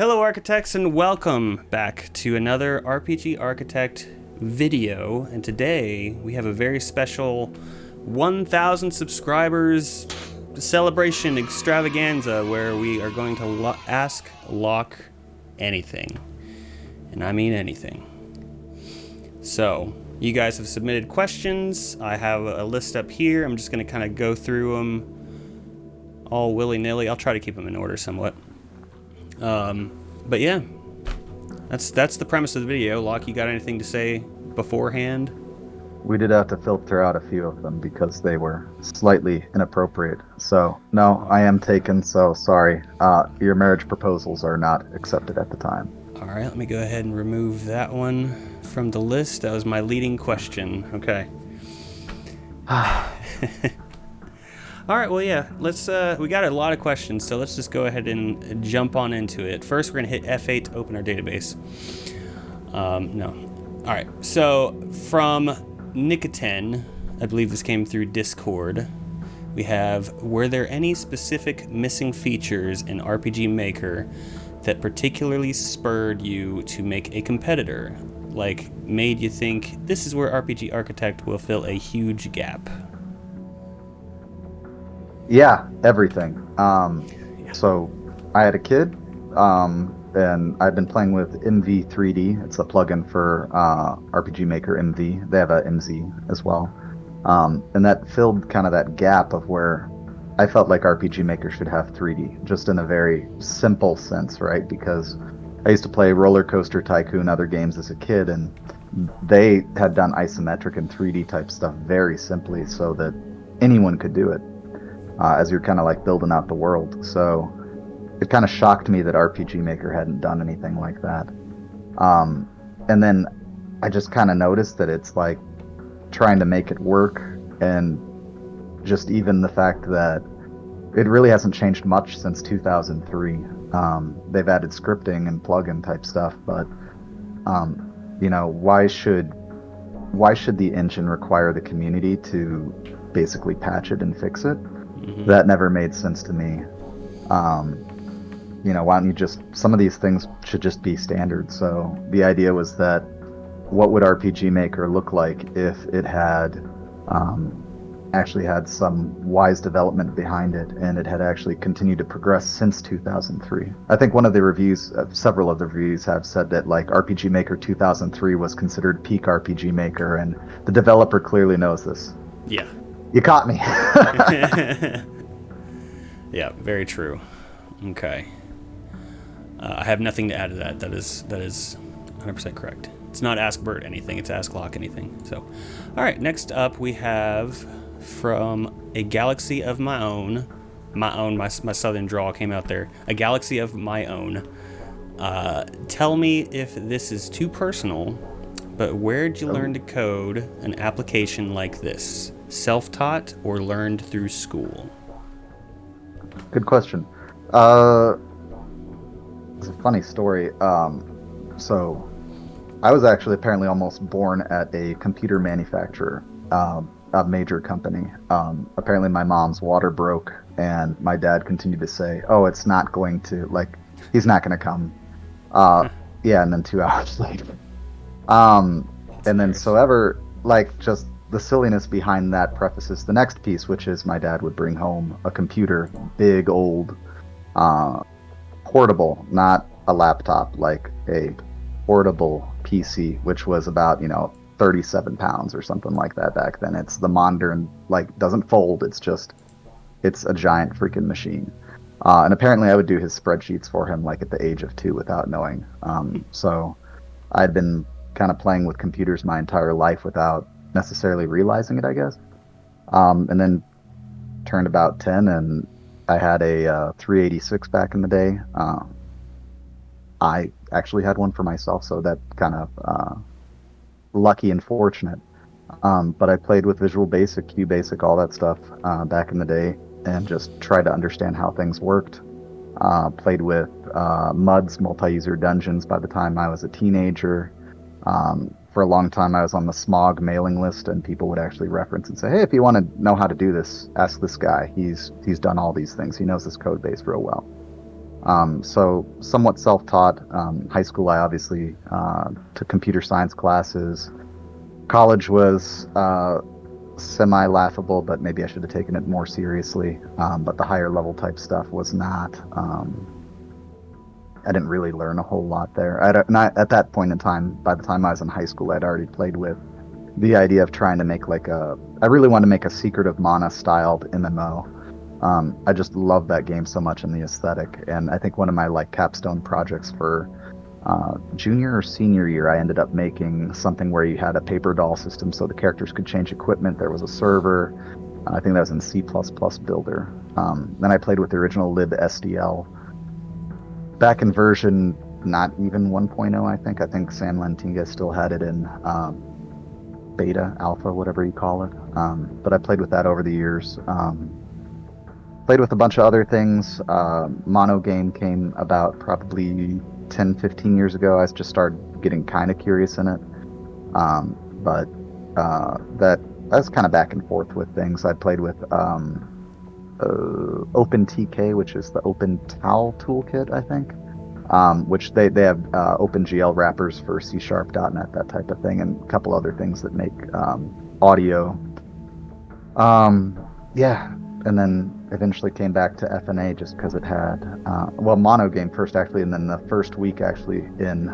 Hello architects and welcome back to another RPG Architect video, and today we have a very special 1,000 subscribers celebration extravaganza where we are going to ask Locke anything, and I mean anything. So you guys have submitted questions. I have a list up here. I'm just going to kind of go through them all willy-nilly. I'll try to keep them in order somewhat. But yeah, that's the premise of the video. Locke, you got anything to say beforehand? We did have to filter out a few of them because they were slightly inappropriate. So, no, I am taken, so sorry. Your marriage proposals are not accepted at the time. All right, let me go ahead and remove that one from the list. That was my leading question. Okay. All right, well, yeah, let's, we got a lot of questions, so let's just go ahead and jump on into it. First, we're gonna hit F8 to open our database. No. All right, so from Nicotin, I believe this came through Discord, we have, were there any specific missing features in RPG Maker that particularly spurred you to make a competitor? Like, made you think, this is where RPG Architect will fill a huge gap? Yeah, everything. So I had a kid, and I've been playing with MV3D. It's a plugin for RPG Maker MV. They have a MZ as well. And that filled kind of that gap of where I felt like RPG Maker should have 3D, just in a very simple sense, right? Because I used to play Roller Coaster Tycoon, other games as a kid, and they had done isometric and 3D type stuff very simply so that anyone could do it. As you're kind of like building out the world. So it kind of shocked me that RPG Maker hadn't done anything like that. And then I just kind of noticed that it's like trying to make it work, and just even the fact that it really hasn't changed much since 2003. They've added scripting and plugin type stuff, but you know, why should the engine require the community to basically patch it and fix it? Mm-hmm. That never made sense to me. You know, why don't you just, some of these things should just be standard. So the idea was that what would RPG Maker look like if it had actually had some wise development behind it, and it had actually continued to progress since 2003. I think one of the reviews, several of the reviews have said that like RPG Maker 2003 was considered peak RPG Maker, and the developer clearly knows this. Yeah. You caught me. Yeah, very true. Okay. I have nothing to add to that. That is 100% correct. It's not Ask Bert anything, it's Ask Locke anything. So, all right, next up we have from A Galaxy of My Own. My southern drawl came out there. A Galaxy of My Own. Tell me if this is too personal, but where'd you learn to code an application like this? Self-taught or learned through school? Good question. It's a funny story. So I was actually apparently almost born at a computer manufacturer, a major company. Apparently my mom's water broke, and my dad continued to say, oh, it's not going to, like, he's not going to come. Yeah, and then 2 hours later. And then so ever, like, just the silliness behind that prefaces the next piece, which is my dad would bring home a computer, big, old, portable, not a laptop, like a portable PC, which was about, 37 pounds or something like that back then. It's the monitor, and like doesn't fold. It's a giant freaking machine. And apparently I would do his spreadsheets for him like at the age of 2 without knowing. So I'd been kind of playing with computers my entire life without necessarily realizing it, I guess. And then turned about 10, and I had a 386 back in the day. I actually had one for myself, so that kind of lucky and fortunate. But I played with Visual Basic, QBasic, all that stuff back in the day, and just tried to understand how things worked. Played with MUDs, multi-user dungeons, by the time I was a teenager. For a long time I was on the Smog mailing list, and people would actually reference and say, hey, if you want to know how to do this, ask this guy. He's done all these things. He knows this code base real well. So somewhat self-taught. High school, I obviously took computer science classes. College was semi-laughable, but maybe I should have taken it more seriously. But the higher level type stuff was not. I didn't really learn a whole lot there. Not at that point in time. By the time I was in high school, I'd already played with the idea of trying to make like a. I really wanted to make a Secret of Mana styled MMO. I just love that game so much and the aesthetic. And I think one of my like capstone projects for junior or senior year, I ended up making something where you had a paper doll system so the characters could change equipment. There was a server. I think that was in C++ Builder. Then I played with the original libSDL. Back in version not even 1.0, I think. I think Sam Lantinga still had it in beta, alpha, whatever you call it. But I played with that over the years. Played with a bunch of other things. Mono game came about probably 10, 15 years ago. I just started getting kind of curious in it. But that I was kind of back and forth with things. I played with OpenTK, which is the OpenTAL toolkit, I think, which they have OpenGL wrappers for C#, .NET, that type of thing, and a couple other things that make audio. Yeah, and then eventually came back to FNA just because it had, Mono Game first, actually, and then the first week, actually, in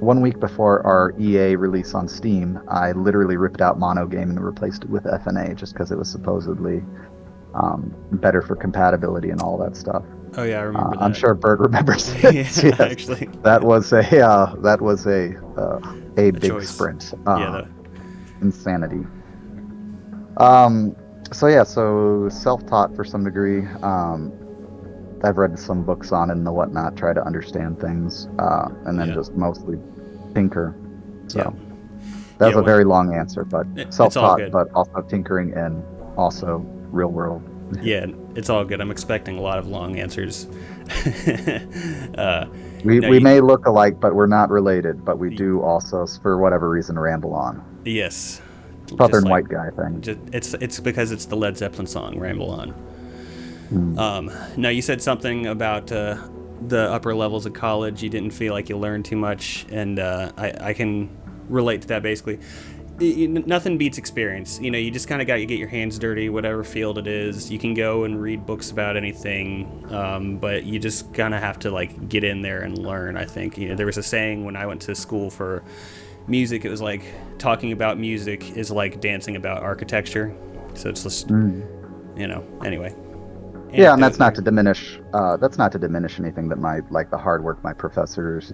1 week before our EA release on Steam, I literally ripped out Mono Game and replaced it with FNA just because it was supposedly better for compatibility and all that stuff. Oh yeah, I remember that. I'm sure Bert remembers it. Yeah, yes. Actually, that was a big choice. Sprint. Yeah, Insanity. So self-taught for some degree. I've read some books on it and the whatnot, try to understand things, and then just mostly tinker. So that's a very long answer, but self-taught, but also tinkering and also real world. Yeah, it's all good. I'm expecting a lot of long answers. We may look alike, but we're not related. But we do also, for whatever reason, ramble on. Yes. Southern white guy thing. It's because it's the Led Zeppelin song, Ramble On. Now, you said something about the upper levels of college. You didn't feel like you learned too much, and I can relate to that, basically. Nothing beats experience. You just kind of got to get your hands dirty, whatever field it is. You can go and read books about anything, but you just kind of have to like get in there and learn. I think there was a saying when I went to school for music. It was like talking about music is like dancing about architecture. So it's just anyway. Yeah, and that's not to diminish anything that the hard work my professors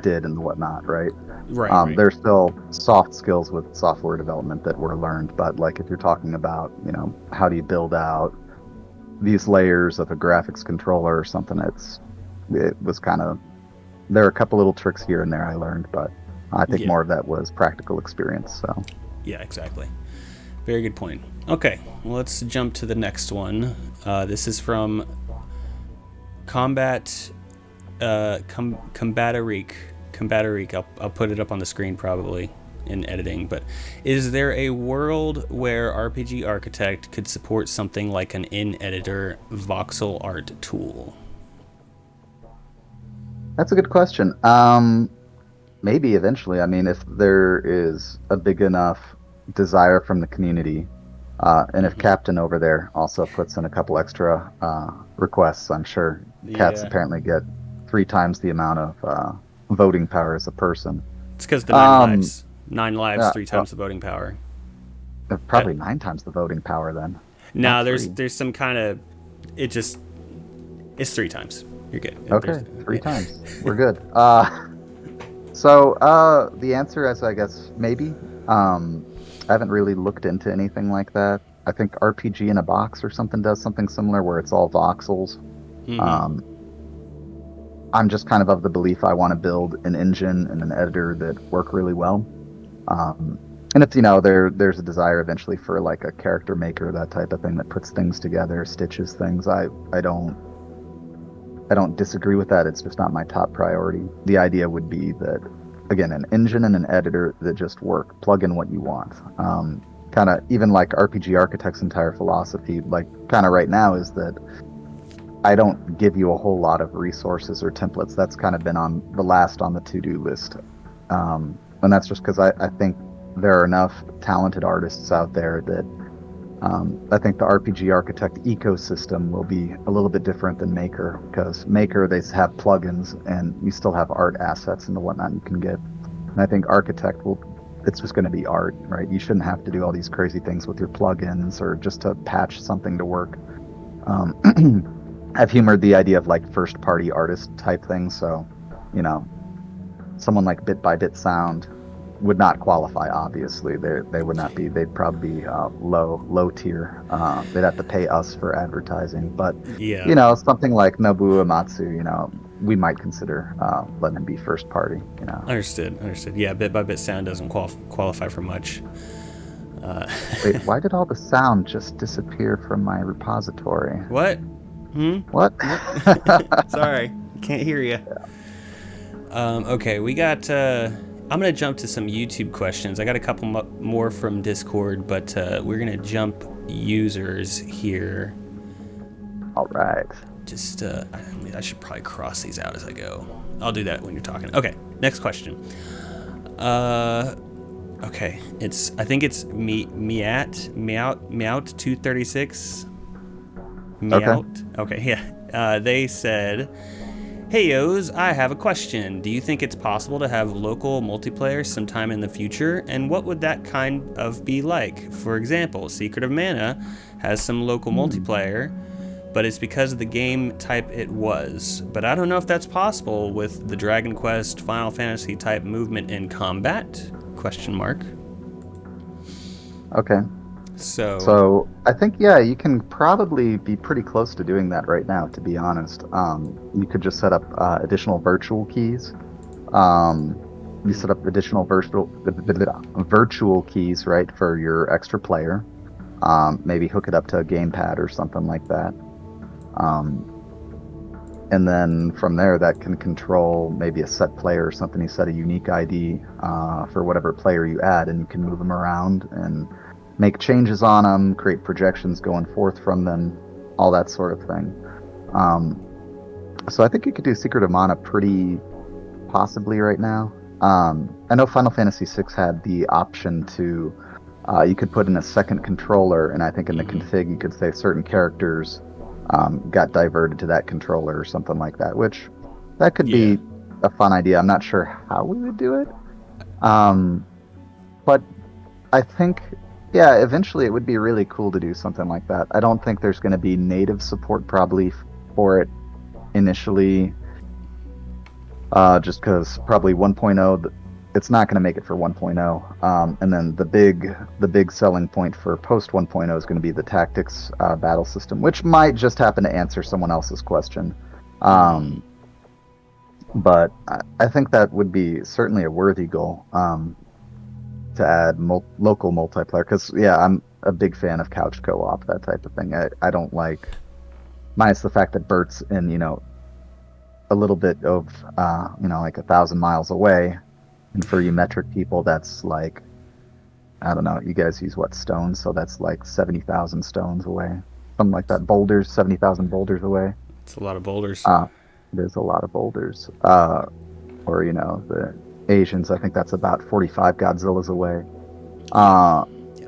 did and whatnot, right? Right. There's still soft skills with software development that were learned, but like if you're talking about, how do you build out these layers of a graphics controller or something, it was kind of, there are a couple little tricks here and there I learned, but I think more of that was practical experience. So. Yeah, exactly. Very good point. Okay, well, let's jump to the next one. This is from Combatarique. I'll put it up on the screen probably in editing. But is there a world where RPG Architect could support something like an in-editor voxel art tool? That's a good question. Maybe eventually. I mean, if there is a big enough desire from the community, and if Captain over there also puts in a couple extra requests, I'm sure cats apparently get 3 times the amount of voting power as a person. It's because the 9 lives, 3 times the voting power. Probably 9 times the voting power then. No, there's some kind of it's 3 times. You're good. Okay, 3 times. We're good. So the answer is, I guess, maybe. I haven't really looked into anything like that. I think RPG in a Box or something does something similar where it's all voxels. I'm just kind of the belief I want to build an engine and an editor that work really well. And if there's a desire eventually for like a character maker, that type of thing that puts things together, stitches things, I don't disagree with that. It's just not my top priority. The idea would be that, again, an engine and an editor that just work, plug in what you want. Kind of even like RPG Architect's entire philosophy, like kind of right now, is that I don't give you a whole lot of resources or templates. That's kind of been on the last on the to-do list. And that's just because I think there are enough talented artists out there that I think the RPG Architect ecosystem will be a little bit different than Maker, because Maker, they have plugins and you still have art assets and the whatnot you can get. And I think Architect it's just going to be art, right? You shouldn't have to do all these crazy things with your plugins or just to patch something to work. I've humored the idea of like first party artist type things. So, you know, someone like Bit by Bit Sound would not qualify. Obviously, they would not be. They'd probably be low tier. They'd have to pay us for advertising. But Yeah. you know, something like Nobuo Uematsu, you know, we might consider letting him be first party. You know. Understood. Yeah, Bit by Bit Sound doesn't qualify for much. Wait, why did all the sound just disappear from my repository? What? What? Sorry, can't hear you. Okay, we got. I'm gonna jump to some YouTube questions. I got a couple more from Discord, but we're gonna jump users here. All right. Just, I should probably cross these out as I go. I'll do that when you're talking. Okay, next question. Okay, I think it's Meout 236. Meout. Okay, yeah. They said, "Hey yos, I have a question. Do you think it's possible to have local multiplayer sometime in the future? And what would that kind of be like? For example, Secret of Mana has some local multiplayer, but it's because of the game type it was. But I don't know if that's possible with the Dragon Quest, Final Fantasy type movement in combat? Question mark. Okay. So I think, yeah, you can probably be pretty close to doing that right now, to be honest. You could just set up additional virtual keys. You set up additional virtual keys, right, for your extra player. Maybe hook it up to a gamepad or something like that. And then from there, that can control maybe a set player or something. You set a unique ID for whatever player you add, and you can move them around and make changes on them, create projections going forth from them, all that sort of thing. So I think you could do Secret of Mana pretty possibly right now. I know Final Fantasy VI had the option to, you could put in a second controller, and I think in the config you could say certain characters got diverted to that controller or something like that, which that could be a fun idea. I'm not sure how we would do it. But I think, yeah, eventually it would be really cool to do something like that. I don't think there's going to be native support probably for it initially, just because probably 1.0, it's not going to make it for 1.0. And then the big selling point for post 1.0 is going to be the tactics battle system, which might just happen to answer someone else's question. But I think that would be certainly a worthy goal. To add local multiplayer, because yeah, I'm a big fan of couch co-op, that type of thing. I don't like, minus the fact that Bert's in, you know, a little bit of you know, like 1,000 miles away, and for you metric people, that's like, I don't know, you guys use what, stones? So that's like 70,000 stones away, something like that. Boulders, 70,000 boulders away. It's a lot of boulders. There's a lot of boulders. Or, you know, the Asians, I think that's about 45 Godzillas away.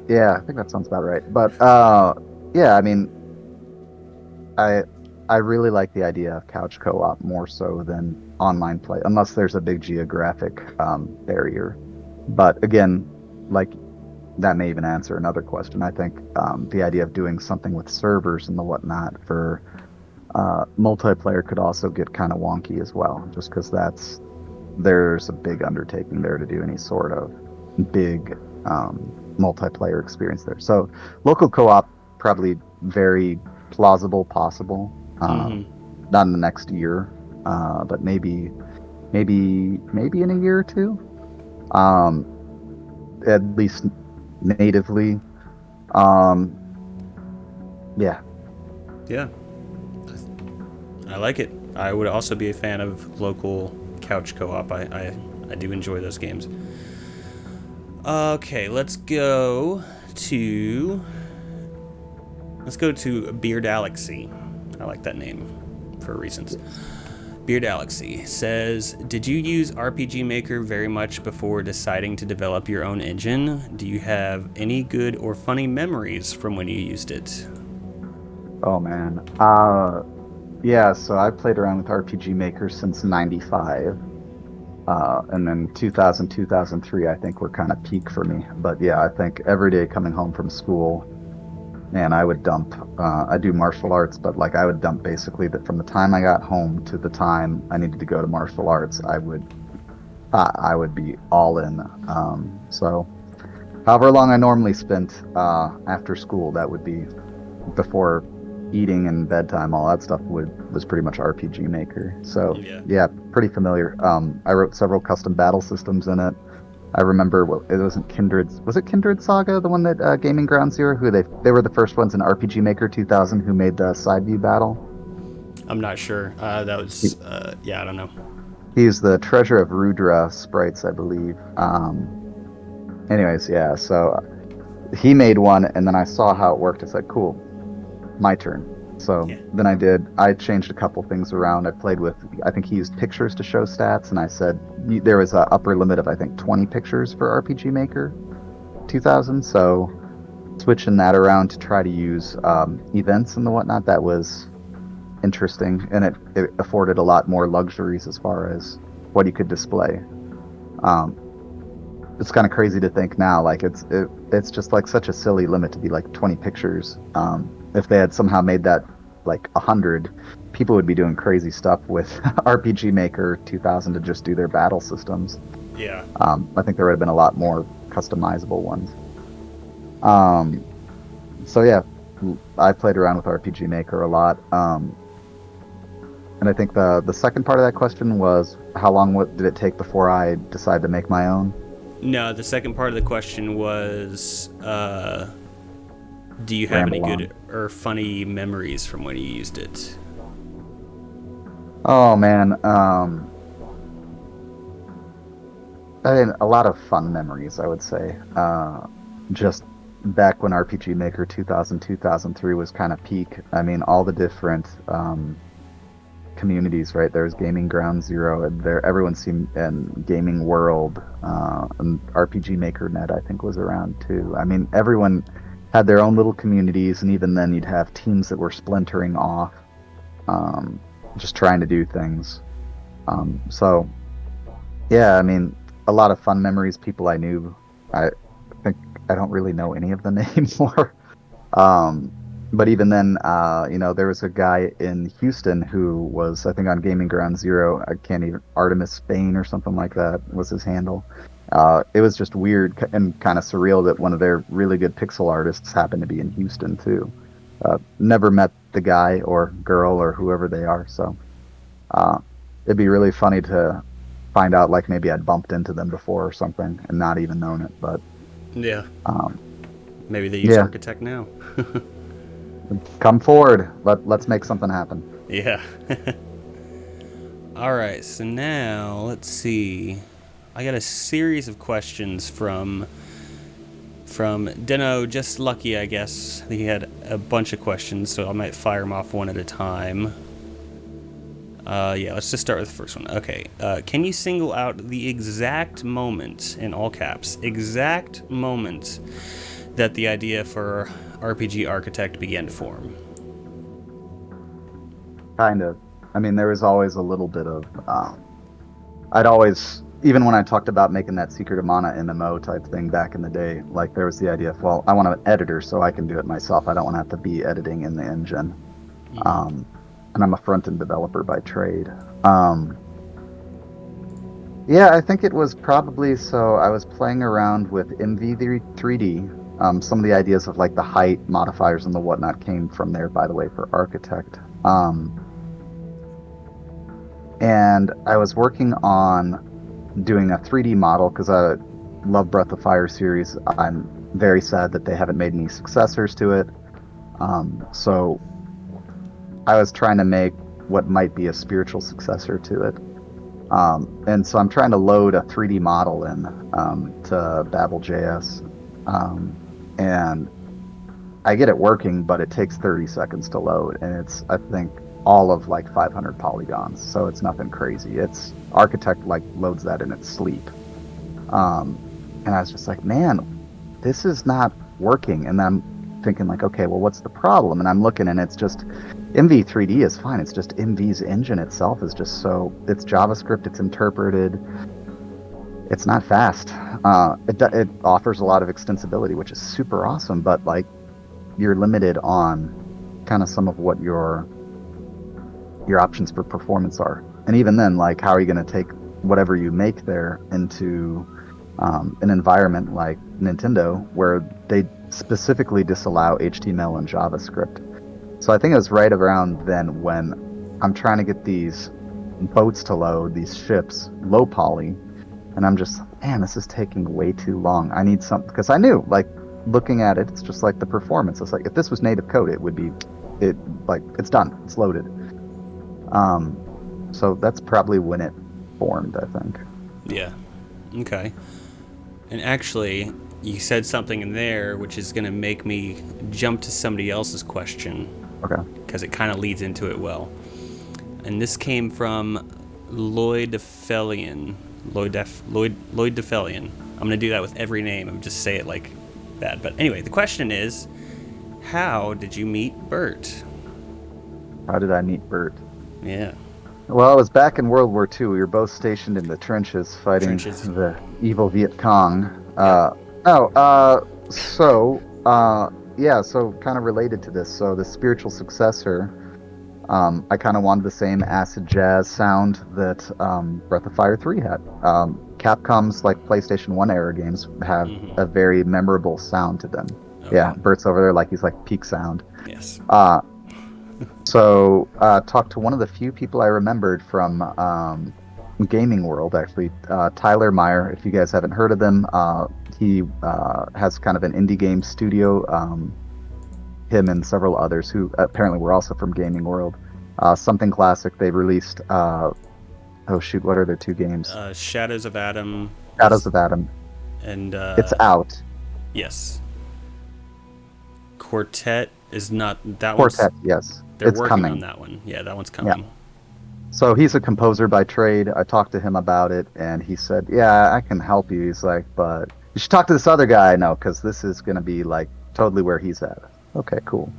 Yeah, I think that sounds about right. But yeah, I mean, I really like the idea of couch co-op more so than online play, unless there's a big geographic barrier. But again, like, that may even answer another question. I think the idea of doing something with servers and the whatnot for multiplayer could also get kind of wonky as well, just because there's a big undertaking there to do any sort of big multiplayer experience there. So local co-op, probably very plausible, possible. Not in the next year, but maybe in a year or two. At least natively. Yeah. Yeah. I like it. I would also be a fan of local couch co-op. I do enjoy those games. Okay, let's go to Beardalaxy. I like that name. for reasons. Beard Galaxy says, did you use RPG Maker very much before deciding to develop your own engine? Do you have any good or funny memories from when you used it? Oh man. Yeah, so I played around with RPG Maker since 95. And then 2000, 2003, I think were kind of peak for me. But yeah, I think every day coming home from school, man, I would dump. I do martial arts, but like I would dump basically that from the time I got home to the time I needed to go to martial arts, I would be all in. So however long I normally spent after school, that would be before eating and bedtime, all that stuff was pretty much RPG Maker. So yeah, pretty familiar. I wrote several custom battle systems in it. I remember it wasn't Kindred. Was it Kindred Saga, the one that Gaming Ground Zero, who they were the first ones in RPG Maker 2000 who made the side view battle? I'm not sure. That was yeah, I don't know. He's the Treasure of Rudra sprites, I believe. Anyways, yeah. So he made one, and then I saw how it worked. It's like, cool, my turn. So then I changed a couple things around. I played with, I think he used pictures to show stats, and I said there was an upper limit of, I think, 20 pictures for RPG Maker 2000. So switching that around to try to use events and the whatnot, that was interesting, and it afforded a lot more luxuries as far as what you could display. It's kind of crazy to think now, like it's just like such a silly limit to be like 20 pictures. If they had somehow made that like 100, people would be doing crazy stuff with RPG Maker 2000 to just do their battle systems. Yeah. I think there would have been a lot more customizable ones. So yeah, I played around with RPG Maker a lot. And I think the second part of that question was, how long did it take before I decided to make my own? No, the second part of the question was, do you have any good or funny memories from when you used it? Oh man, I mean, a lot of fun memories, I would say. Just back when RPG Maker 2000, 2003 was kind of peak. I mean, all the different communities, right? There's Gaming Ground Zero, and everyone seemed, and Gaming World, and RPG Maker Net, I think, was around too. I mean, everyone had their own little communities, and even then you'd have teams that were splintering off, just trying to do things. So yeah, I mean, a lot of fun memories. People I knew, I think I don't really know any of them anymore. But even then, there was a guy in Houston who was, I think, on Gaming Ground Zero. I can't even, Artemis Spain or something like that was his handle. It was just weird and kind of surreal that one of their really good pixel artists happened to be in Houston too. Never met the guy or girl or whoever they are, so it'd be really funny to find out, like maybe I'd bumped into them before or something and not even known it. But yeah, maybe they use Architect now. Come forward. Let's make something happen. Yeah. All right, so now let's see. I got a series of questions from Deno. Just lucky, I guess. He had a bunch of questions, so I might fire them off one at a time. Yeah, let's just start with the first one. Okay. Can you single out the exact moment, in all caps, exact moment that the idea for RPG Architect began to form? Kind of. I mean, there was always a little bit of... I'd always... Even when I talked about making that Secret of Mana MMO type thing back in the day, like there was the idea of, well, I want an editor so I can do it myself. I don't want to have to be editing in the engine. Mm-hmm. And I'm a front-end developer by trade. Yeah, I think it was probably, so I was playing around with MV3D. Some of the ideas of like the height modifiers and the whatnot came from there, by the way, for Architect. And I was working on doing a 3D model because I love Breath of Fire series. I'm very sad that they haven't made any successors to it. So I was trying to make what might be a spiritual successor to it. And so I'm trying to load a 3D model in to Babel.js. And I get it working, but it takes 30 seconds to load. And it's, I think, all of like 500 polygons, so it's nothing crazy. It's Architect like loads that in its sleep. And I was just like, man, this is not working. And I'm thinking like, okay, well, what's the problem? And I'm looking, and it's just MV3D is fine. It's just MV's engine itself is just so, it's JavaScript, it's interpreted, it's not fast. It offers a lot of extensibility, which is super awesome, but like you're limited on kind of some of what your options for performance are. And even then, like, how are you going to take whatever you make there into an environment like Nintendo, where they specifically disallow HTML and JavaScript? So I think it was right around then when I'm trying to get these boats to load, these ships, low poly, and I'm just, man, this is taking way too long. I need something, because I knew, like, looking at it, it's just like the performance. It's like, if this was native code, it would be, it's done, it's loaded. So that's probably when it formed, I think. Yeah. Okay. And actually, you said something in there which is going to make me jump to somebody else's question. Okay. Because it kind of leads into it well. And this came from Lloyd Defelian. Lloyd Defelian. I'm going to do that with every name and just say it like that. But anyway, the question is, how did you meet Bert? How did I meet Bert? Yeah. Well, it was back in World War II. We were both stationed in the trenches fighting the evil Viet Cong. So kind of related to this. So the spiritual successor, I kind of wanted the same acid jazz sound that Breath of Fire 3 had. Capcom's like PlayStation 1 era games have a very memorable sound to them. Okay. Yeah, Bert's over there like he's like peak sound. Yes. So talked to one of the few people I remembered from gaming world, actually, Tyler Meyer. If you guys haven't heard of them, he has kind of an indie game studio. Him and several others who apparently were also from gaming world. Something Classic. They released. What are their two games? Shadows of Adam. Shadows of Adam. And it's out. Yes. Quartet is not that one. Quartet, yes. They're it's working coming on that one. Yeah, that one's coming. Yeah. So he's a composer by trade. I talked to him about it, and he said, "Yeah, I can help you." He's like, "But you should talk to this other guy I know, because this is going to be like totally where he's at." Okay, cool.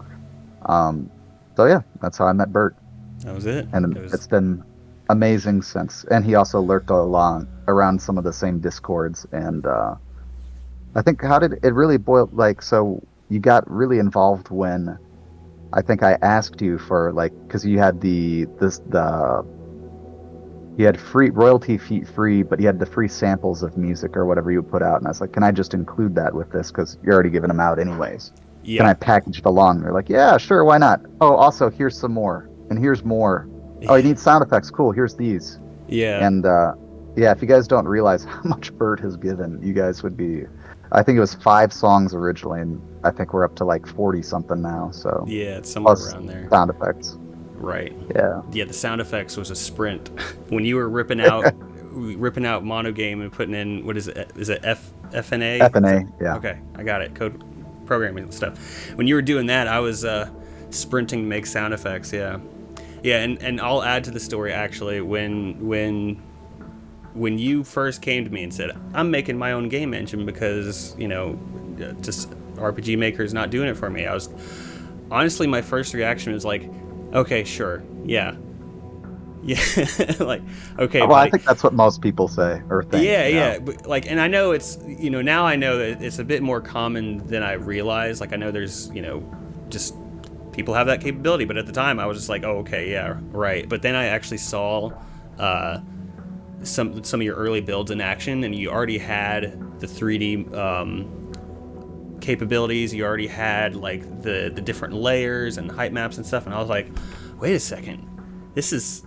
So yeah, that's how I met Bert. That was it. And it's been amazing since. And he also lurked along around some of the same discords. And I think, how did it really boil? Like, so you got really involved when I think I asked you for, like, because you had you had free royalty free, but you had the free samples of music or whatever you would put out, and I was like, can I just include that with this, because you're already giving them out anyways? Yeah. Can I package it along? They're like, yeah, sure, why not? Oh, also here's some more, and here's more. Oh, you need sound effects? Cool, here's these. Yeah. And yeah, if you guys don't realize how much Bert has given, you guys would be. I think it was 5 songs originally, and I think we're up to like 40 something now. So yeah, it's somewhere around there. Sound effects. Right. Yeah. Yeah, the sound effects was a sprint. When you were ripping out mono game and putting in, what is it? Is it FNA? FNA, yeah. Okay, I got it. Code programming and stuff. When you were doing that, I was sprinting to make sound effects. Yeah. Yeah, and I'll add to the story actually. When you first came to me and said, I'm making my own game engine because, just RPG Maker is not doing it for me, I was honestly, my first reaction was like, okay, sure, yeah, like, okay. Well, I think that's what most people say or think. Yeah, but like, and I know it's, now I know that it's a bit more common than I realized. Like, I know there's, just people have that capability, but at the time I was just like, oh, okay, yeah, right. But then I actually saw some of your early builds in action, and you already had the 3D capabilities. You already had like the different layers and height maps and stuff, and I was like, wait a second, this is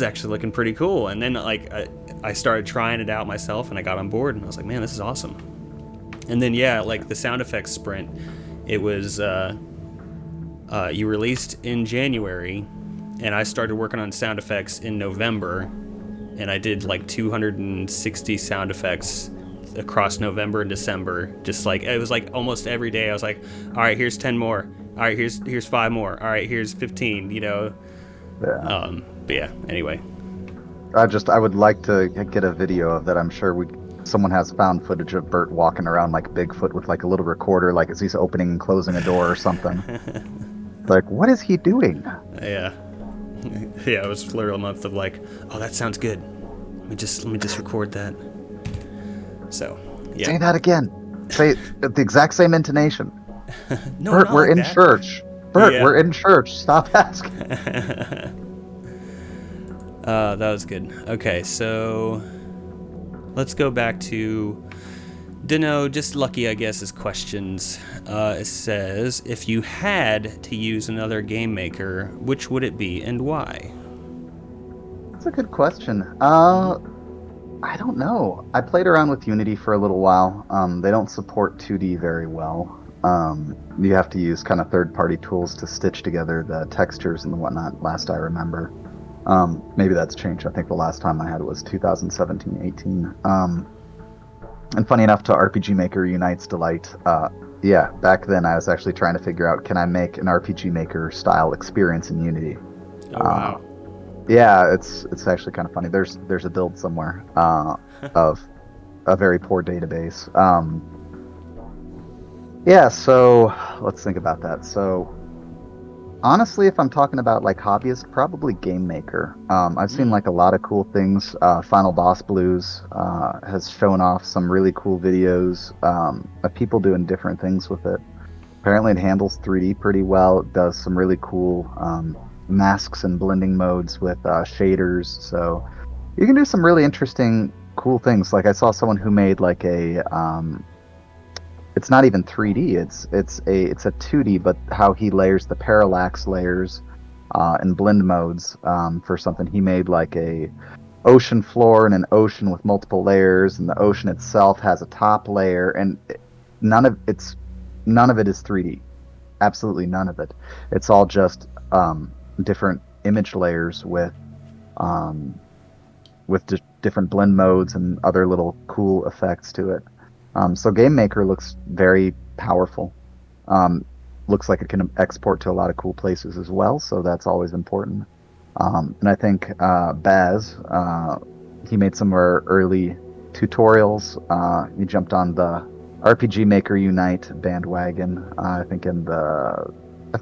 actually looking pretty cool. And then like I started trying it out myself, and I got on board, and I was like, man, this is awesome. And then yeah, like the sound effects sprint, it was you released in January, and I started working on sound effects in November. And I did like 260 sound effects across November and December. Just like, it was like almost every day I was like, all right, here's 10 more. All right, here's 5 more. All right, here's 15. Yeah. But yeah. Anyway. I would like to get a video of that. I'm sure someone has found footage of Bert walking around like Bigfoot with like a little recorder, like as he's opening and closing a door or something. Like, what is he doing? Yeah. Yeah, it was literally a month of like, oh, that sounds good. Let me just record that. So, yeah. Say that again. Say it the exact same intonation. No, Bert, not we're like in that. church. Bert, Yeah. we're in church. Stop asking. That was good. Okay, so let's go back to Dunno, just lucky, I guess, is questions. It says, if you had to use another game maker, which would it be and why? That's a good question. I don't know. I played around with Unity for a little while. They don't support 2D very well. You have to use kind of third-party tools to stitch together the textures and whatnot, last I remember. Maybe that's changed. I think the last time I had it was 2017-18. And funny enough, to RPG Maker Unite's delight, yeah, back then I was actually trying to figure out, can I make an RPG Maker style experience in Unity? Oh, wow. Yeah, it's actually kind of funny. There's a build somewhere of a very poor database. Yeah, so let's think about that. So honestly, if I'm talking about like hobbyist, probably Game Maker. I've seen like a lot of cool things. Final Boss Blues has shown off some really cool videos of people doing different things with it. Apparently, it handles 3D pretty well. It does some really cool masks and blending modes with shaders. So you can do some really interesting, cool things. Like I saw someone who made like a it's not even 3D. It's a 2D, but how he layers the parallax layers and blend modes for something. He made like a ocean floor and an ocean with multiple layers, and the ocean itself has a top layer, and none of it is 3D. Absolutely none of it. It's all just different image layers with different blend modes and other little cool effects to it. So Game Maker looks very powerful. Looks like it can export to a lot of cool places as well, so that's always important. And I think Baz, he made some of our early tutorials. He jumped on the RPG Maker Unite bandwagon. I think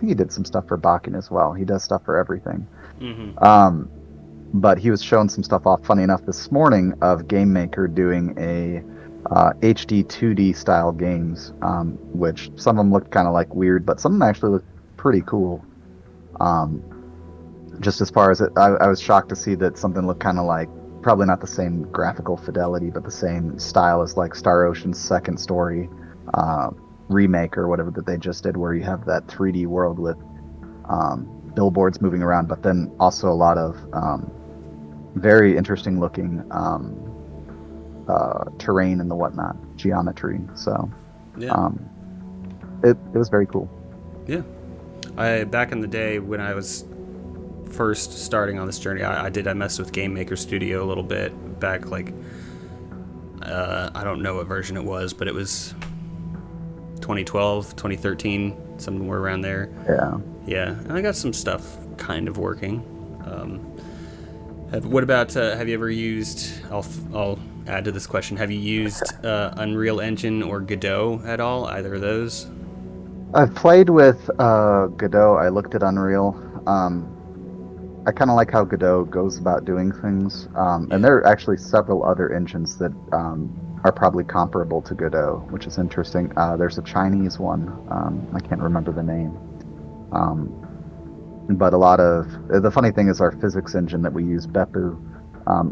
he did some stuff for Bakken as well. He does stuff for everything. Mm-hmm. But he was showing some stuff off, funny enough, this morning of Game Maker doing a HD 2D style games, which some of them looked kind of like weird, but some of them actually looked pretty cool. Just as far as it, I was shocked to see that something looked kind of like, probably not the same graphical fidelity, but the same style as like Star Ocean's Second Story remake or whatever that they just did, where you have that 3D world with billboards moving around, but then also a lot of very interesting looking terrain and the whatnot, geometry. So Yeah. it was very cool. Yeah. Back in the day when I was first starting on this journey, I messed with Game Maker Studio a little bit back, like I don't know what version it was, but it was 2012, 2013, somewhere around there. Yeah, and I got some stuff kind of working. What about, have you ever used, I'll add to this question, have you used Unreal Engine or Godot at all, either of those? I've played with Godot. I looked at Unreal. I kind of like how Godot goes about doing things. And there are actually several other engines that are probably comparable to Godot, which is interesting. There's a Chinese one. I can't remember the name. But a lot of the funny thing is our physics engine that we use, Beppu.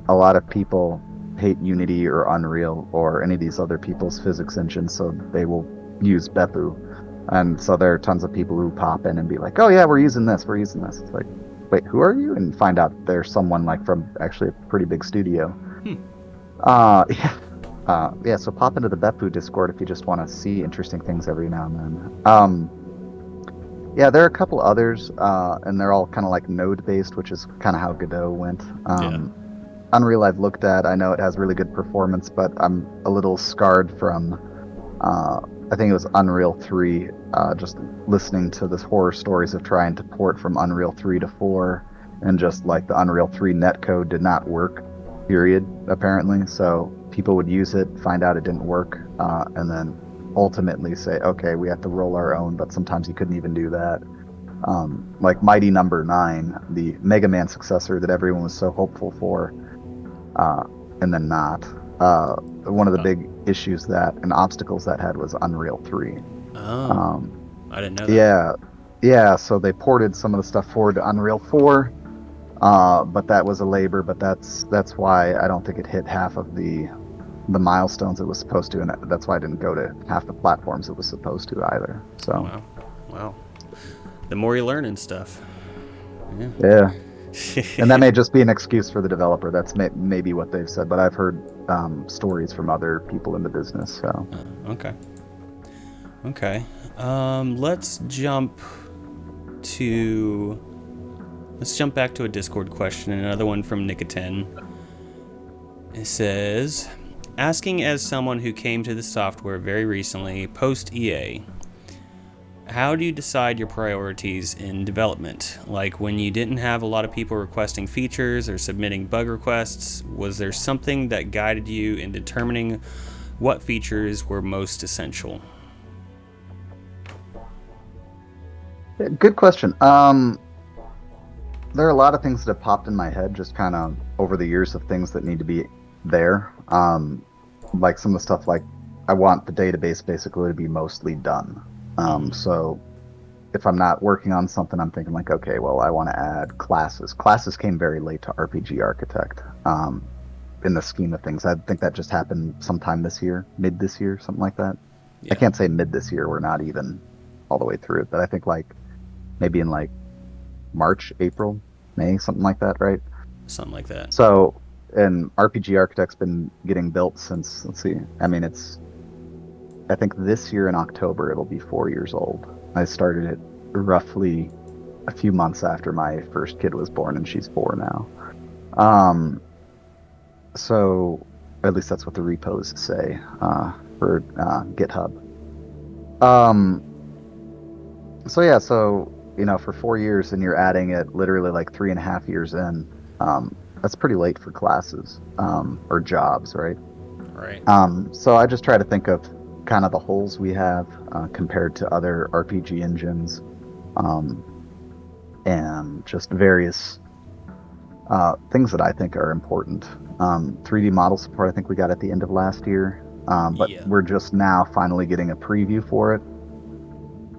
A lot of people hate Unity or Unreal or any of these other people's physics engines, so they will use Beppu. And so there are tons of people who pop in and be like, "Oh yeah, we're using this. It's like, wait, who are you? And find out there's someone like from actually a pretty big studio. Yeah. So pop into the Beppu Discord if you just want to see interesting things every now and then. Yeah, there are a couple others, and they're all kind of like node-based, which is kind of how Godot went. Unreal I've looked at. I know it has really good performance, but I'm a little scarred from... I I think it was Unreal 3, just listening to this horror stories of trying to port from Unreal 3 to 4, and just like the Unreal 3 netcode did not work, period, apparently. So people would use it, find out it didn't work, and then ultimately say, okay, we have to roll our own, but sometimes you couldn't even do that. Like Mighty Number 9, the Mega Man successor that everyone was so hopeful for, and then not. One of the big issues that and obstacles that had was Unreal 3. Oh, I didn't know that. Yeah, yeah. So they ported some of the stuff forward to Unreal 4, but that was a labor. But that's why I don't think it hit half of the milestones it was supposed to, and that's why I didn't go to half the platforms it was supposed to either. So wow. The more you learn and stuff. Yeah. And that may just be an excuse for the developer. That's maybe what they've said, but I've heard stories from other people in the business. So okay. Let's jump back to a Discord question. Another one from Nicotin. It says, asking as someone who came to the software very recently, post EA, how do you decide your priorities in development? Like when you didn't have a lot of people requesting features or submitting bug requests, was there something that guided you in determining what features were most essential? Good question. There are a lot of things that have popped in my head just kind of over the years of things that need to be there. Like some of the stuff like I want the database basically to be mostly done. So if I'm not working on something, I'm thinking like, okay, well, I want to add classes. Classes came very late to RPG Architect. In the scheme of things, I think that just happened sometime this year, mid this year, something like that. Yeah. I can't say mid this year. We're not even all the way through it, but I think like maybe in like March, April, May, something like that, right? Something like that. So, and RPG Architect's been getting built since, let's see, I mean, I think this year in October, it'll be 4 years old. I started it roughly a few months after my first kid was born, and she's 4 now. So, at least that's what the repos say for GitHub. So yeah, so for 4 years, and you're adding it literally like 3.5 years in. That's pretty late for classes or jobs, right? Right. So I just try to think of kind of the holes we have compared to other RPG engines, and just various things that I think are important. 3D model support, I think we got at the end of last year, but we're just now finally getting a preview for it.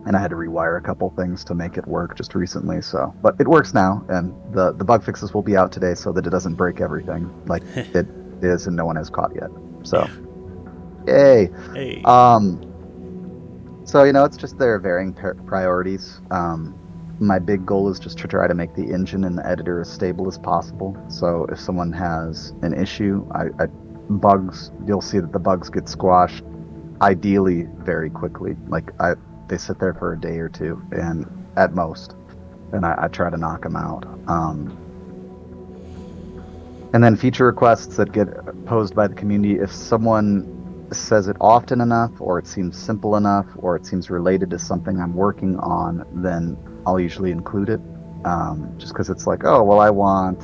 And I had to rewire a couple things to make it work just recently. So, but it works now, and the bug fixes will be out today so that it doesn't break everything like it is, and no one has caught yet. So, yay! Hey. So it's just their varying priorities. My big goal is just to try to make the engine and the editor as stable as possible. So if someone has an issue, bugs, you'll see that the bugs get squashed, ideally very quickly. Like they sit there for a day or two, and at most, and I try to knock them out. And then feature requests that get posed by the community, if someone says it often enough, or it seems simple enough, or it seems related to something I'm working on, then I'll usually include it. Just because it's like, oh, well, I want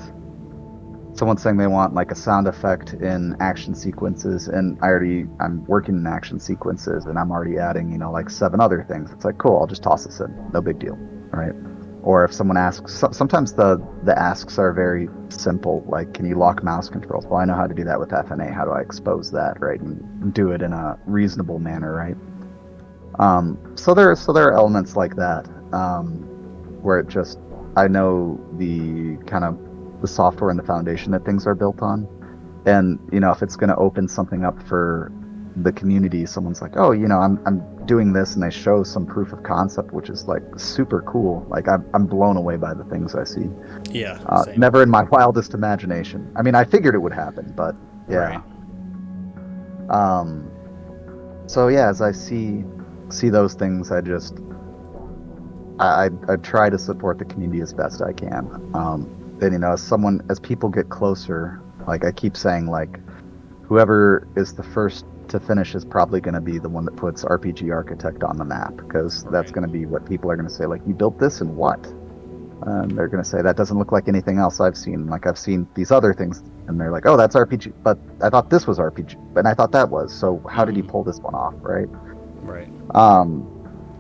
someone saying they want like a sound effect in action sequences, and I'm working in action sequences, and I'm already adding, like 7 other things. It's like, cool, I'll just toss this in, no big deal, right? Or if someone asks, sometimes the asks are very simple, like, can you lock mouse controls? Well, I know how to do that with FNA. How do I expose that, right, and do it in a reasonable manner, right? So there are elements like that, where it just, I know the kind of the software and the foundation that things are built on, and if it's going to open something up for the community, someone's like, oh, I'm doing this, and they show some proof of concept, which is like super cool. Like I'm blown away by the things I see. Yeah. Never in my wildest imagination. I mean, I figured it would happen, but yeah. Right. So yeah, as I see those things, I try to support the community as best I can. And as people get closer, like I keep saying, like whoever is the first to finish is probably going to be the one that puts RPG Architect on the map, because that's going to be what people are going to say, like, you built this and what? And they're going to say, that doesn't look like anything else I've seen. Like, I've seen these other things, and they're like, oh, that's RPG, but I thought this was RPG, and I thought that was. So how did he pull this one off, right? Right.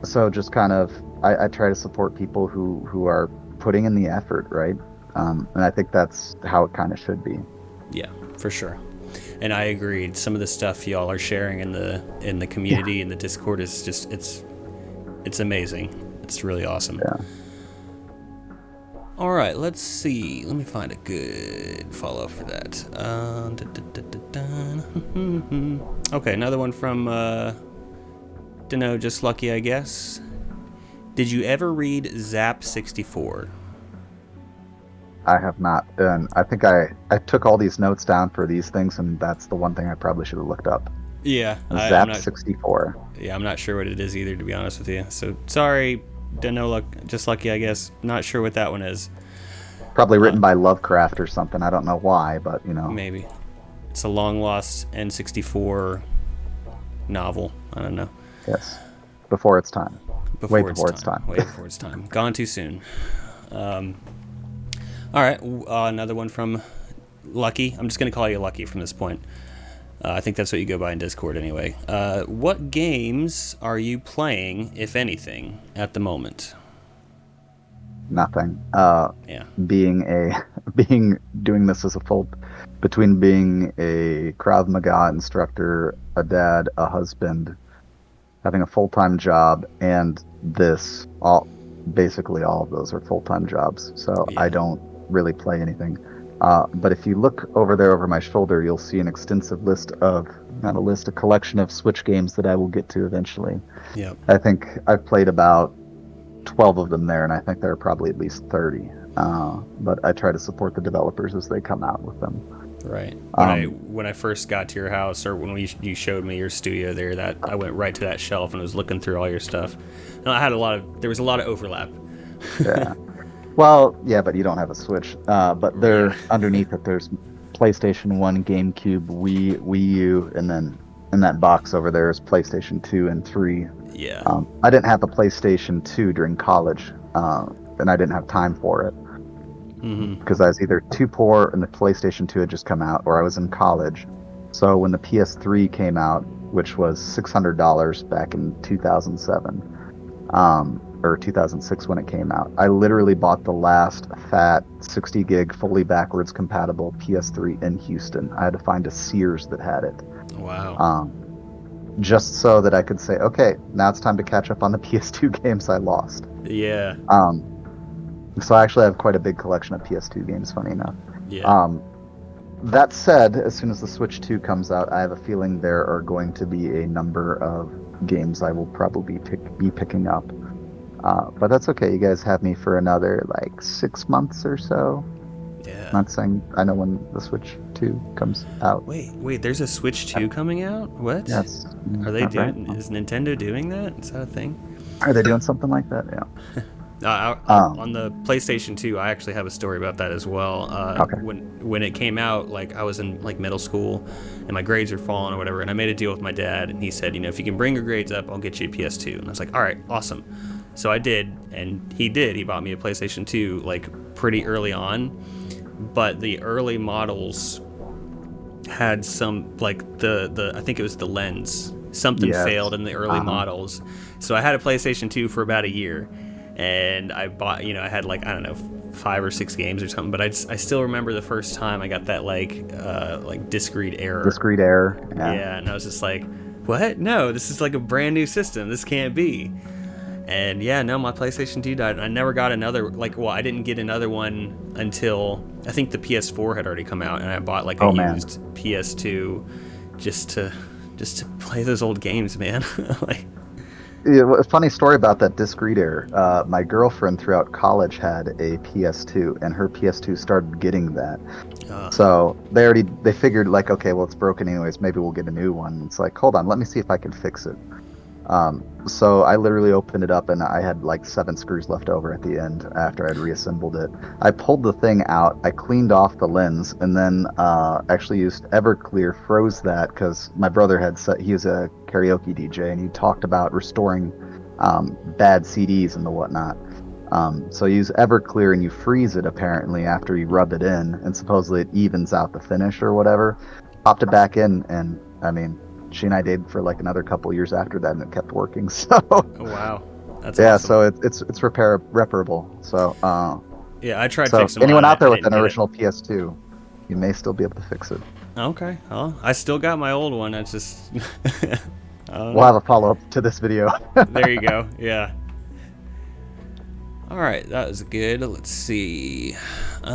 So just kind of, I try to support people who are putting in the effort, right? And I think that's how it kind of should be. Yeah, for sure. And I agree. Some of the stuff y'all are sharing in the community, in the Discord, is just it's amazing. It's really awesome. Yeah. All right, let's see. Let me find a good follow-up for that. Okay, another one from dunno, just lucky, I guess. Did you ever read Zap 64? I have not. And I think I took all these notes down for these things, and that's the one thing I probably should have looked up. Yeah. Zap 64. Yeah, I'm not sure what it is either, to be honest with you. So, sorry, dunno, just lucky, I guess. Not sure what that one is. Probably written by Lovecraft or something. I don't know why, but, you know. Maybe. It's a long-lost N64 novel. I don't know. Yes. Before its time. Way before its time. Way before its time. Gone too soon. All right, another one from Lucky. I'm just going to call you Lucky from this point. I think that's what you go by in Discord anyway. What games are you playing, if anything, at the moment? Nothing. Yeah. Doing this as between being a Krav Maga instructor, a dad, a husband, having a full-time job, and this, basically all of those are full-time jobs. So yeah. I don't really play anything. But if you look over my shoulder, you'll see an extensive a collection of Switch games that I will get to eventually. Yeah. I think I've played about 12 of them there, and I think there are probably at least 30. But I try to support the developers as they come out with them. Right. When I first got to your house, or when you showed me your studio there, that I went right to that shelf and was looking through all your stuff. And there was a lot of overlap. Yeah. Well, yeah, but you don't have a Switch. But underneath it, there's PlayStation 1, GameCube, Wii U, and then in that box over there is PlayStation 2 and 3. Yeah. I didn't have a PlayStation 2 during college, and I didn't have time for it. Because I was either too poor and the PlayStation 2 had just come out, or I was in college. So when the PS3 came out, which was $600 back in 2007, or 2006 when it came out, I literally bought the last fat 60 gig fully backwards compatible PS3 in Houston. I had to find a Sears that had it. Wow. Just so that I could say, okay, now it's time to catch up on the PS2 games I lost. Yeah. So I actually have quite a big collection of PS2 games, funny enough. Yeah. That said, as soon as the Switch 2 comes out, I have a feeling there are going to be a number of games I will probably be picking up. But that's okay. You guys have me for another, 6 months or so. Yeah. I'm not saying I know when the Switch 2 comes out. Wait, there's a Switch 2 coming out? What? Yes. Are they doing? Right? Is Nintendo doing that? Is that a thing? Are they doing something like that? Yeah. On the PlayStation 2, I actually have a story about that as well. Okay. When it came out, I was in middle school, and my grades were falling or whatever, and I made a deal with my dad, and he said, if you can bring your grades up, I'll get you a PS2. And I was like, all right, awesome. So I did, and he did. He bought me a PlayStation 2 pretty early on, but the early models had some the I think it was the lens. Something failed in the early models, so I had a PlayStation 2 for about a year. And I bought, I had I don't know, 5 or 6 games or something. But I still remember the first time I got that discrete error. Discrete error. Yeah, and I was just like, what? No, this is a brand new system. This can't be. And yeah, no, my PlayStation 2 died. I never got another. I didn't get another one until I think the PS4 had already come out, and I bought used PS2 just to play those old games, man. Yeah, a funny story about that discrete error. My girlfriend throughout college had a PS2, and her PS2 started getting that. So they figured okay, well, it's broken anyways. Maybe we'll get a new one. It's hold on, let me see if I can fix it. So I literally opened it up and I had like 7 screws left over at the end after I'd reassembled it. I pulled the thing out, I cleaned off the lens, and then actually used Everclear, froze that because my brother had set, he was a karaoke DJ and he talked about restoring bad CDs and the whatnot. So you use Everclear and you freeze it apparently after you rub it in, and supposedly it evens out the finish or whatever. Popped it back in, and I mean, she and I dated for like another couple years after that, and it kept working. So Oh, wow. That's yeah, awesome. so it's repairable. So Yeah, I tried so fixing anyone mine. out I there with didn't an get it. original PS2, you may still be able to fix it. Okay. Well, I still got my old one. I just, I don't We'll know. have a follow up to this video. There you go. Yeah. All right, that was good. Let's see. We'll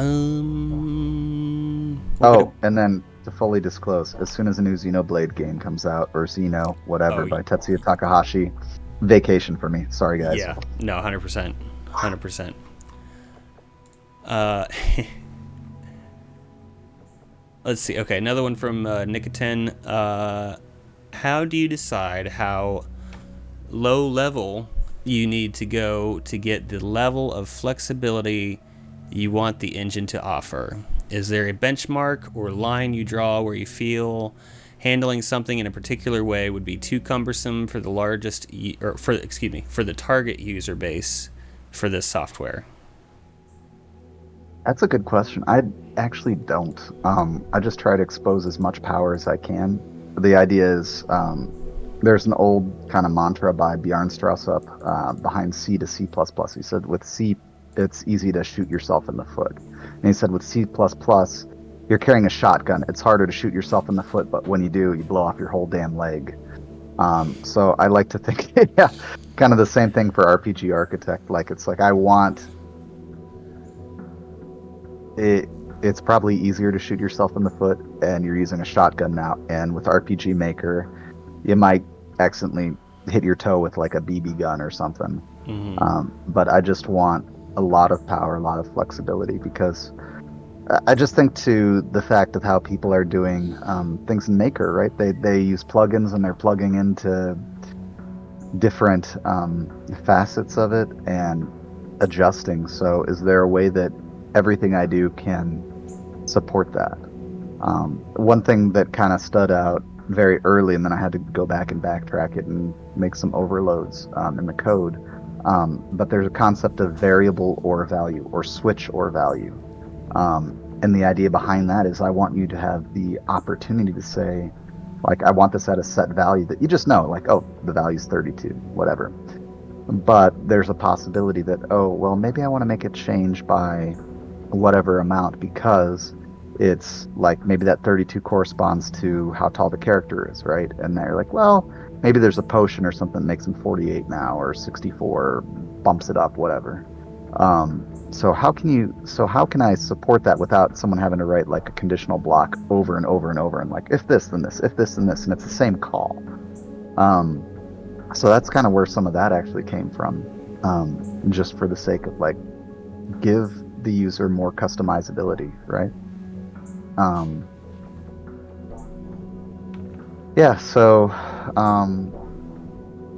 go to. Oh, and then to fully disclose, as soon as a new Xenoblade game comes out, or Xeno, Oh, whatever, by Tetsuya Takahashi, vacation for me. Sorry, guys. yeah. No, 100%. 100%. Uh, let's see. Okay, another one from Nicotin. How do you decide how low level you need to go to get the level of flexibility you want the engine to offer? Is there a benchmark or line you draw where you feel handling something in a particular way would be too cumbersome for the for the target user base for this software? That's a good question. I actually don't. I just try to expose as much power as I can. The idea is there's an old kind of mantra by Bjarne Stroustrup behind C to C++. He said with C, it's easy to shoot yourself in the foot. And he said with C++, you're carrying a shotgun. It's harder to shoot yourself in the foot, but when you do, you blow off your whole damn leg. So I like to think, yeah, kind of the same thing for RPG Architect. Like it's like I want it. It's probably easier to shoot yourself in the foot, and you're using a shotgun now. And with RPG Maker, you might accidentally hit your toe with like a BB gun or something. But I just want a lot of power, a lot of flexibility because I just think to the fact of how people are doing things in Maker, right? They use plugins and they're plugging into different facets of it and adjusting. So is there a way that everything I do can support that? One thing that kind of stood out very early, and then I had to go back and backtrack it and make some overloads in the code. But there's a concept of variable OR value or switch OR value. And the idea behind that is I want you to have the opportunity to say, like, I want this at a set value that you just know, like, oh, the value's 32, whatever. But there's a possibility that, oh, well, maybe I want to make it change by whatever amount because it's like maybe that 32 corresponds to how tall the character is, right? And they're like, well, maybe there's a potion or something that makes him 48 now or 64, bumps it up, whatever. So how can I support that without someone having to write like a conditional block over and over and over and like if this then this, if this then this, and it's the same call. So that's kind of where some of that actually came from, just for the sake of like give the user more customizability, right? Yeah, so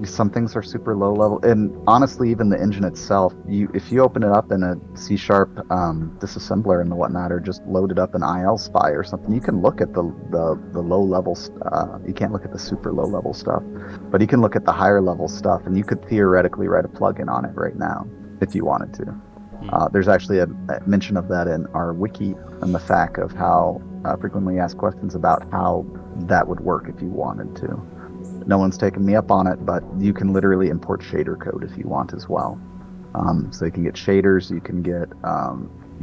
some things are super low level, and honestly, even the engine itself, if you open it up in a C# disassembler and the whatnot, or just load it up in IL-Spy or something, you can look at the low level. You can't look at the super low level stuff, but you can look at the higher level stuff, and you could theoretically write a plugin on it right now if you wanted to. There's actually a mention of that in our wiki and the fact of how frequently asked questions about how that would work if you wanted to. No one's taken me up on it, but you can literally import shader code if you want as well. So you can get shaders, you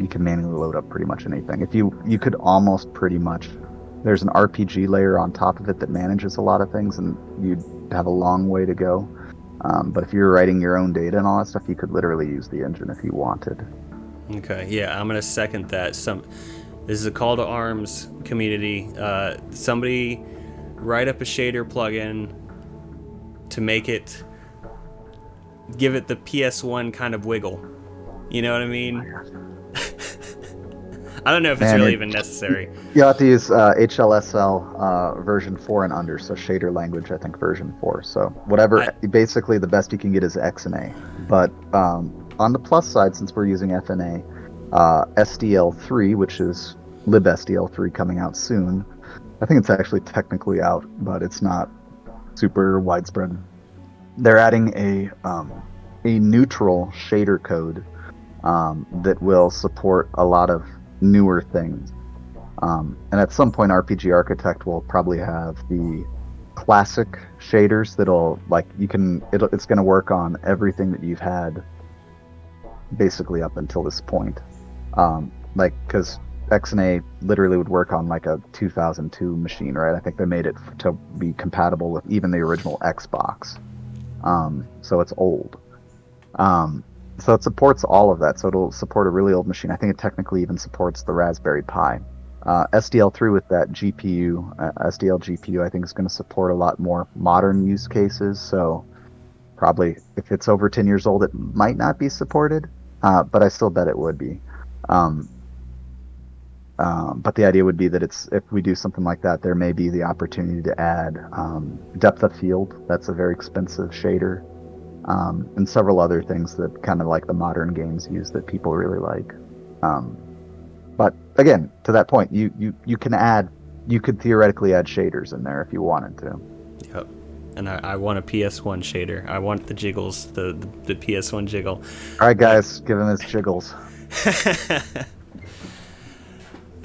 can manually load up pretty much anything. You could almost pretty much, there's an RPG layer on top of it that manages a lot of things, and you'd have a long way to go. But if you're writing your own data and all that stuff, you could literally use the engine if you wanted. Okay, yeah, I'm gonna second that. This is a call to arms, community. Somebody write up a shader plugin to give it the PS1 kind of wiggle. You know what I mean? I don't know if it's Man, really even necessary. you have to use HLSL version 4 and under, so shader language, I think version 4. So whatever, I, basically the best you can get is XNA. But on the plus side, since we're using FNA, SDL3, which is libSDL3 coming out soon. I think it's actually technically out, but it's not super widespread. They're adding a neutral shader code that will support a lot of newer things. And at some point, RPG Architect will probably have the classic shaders that'll like it's going to work on everything that you've had basically up until this point. Like because XNA literally would work on like a 2002 machine, right? I think they made it to be compatible with even the original Xbox. So it's old. So it supports all of that. So it'll support a really old machine. I think it technically even supports the Raspberry Pi. SDL3 with that GPU, SDL GPU, I think is going to support a lot more modern use cases. So probably if it's over 10 years old, it might not be supported, but I still bet it would be. But the idea would be that if we do something like that, there may be the opportunity to add depth of field. That's a very expensive shader. And several other things that kind of like the modern games use that people really like. But again, to that point, you could theoretically add shaders in there if you wanted to. Yep. And I want a PS1 shader. I want the jiggles, the PS1 jiggle. All right, guys, give him his jiggles.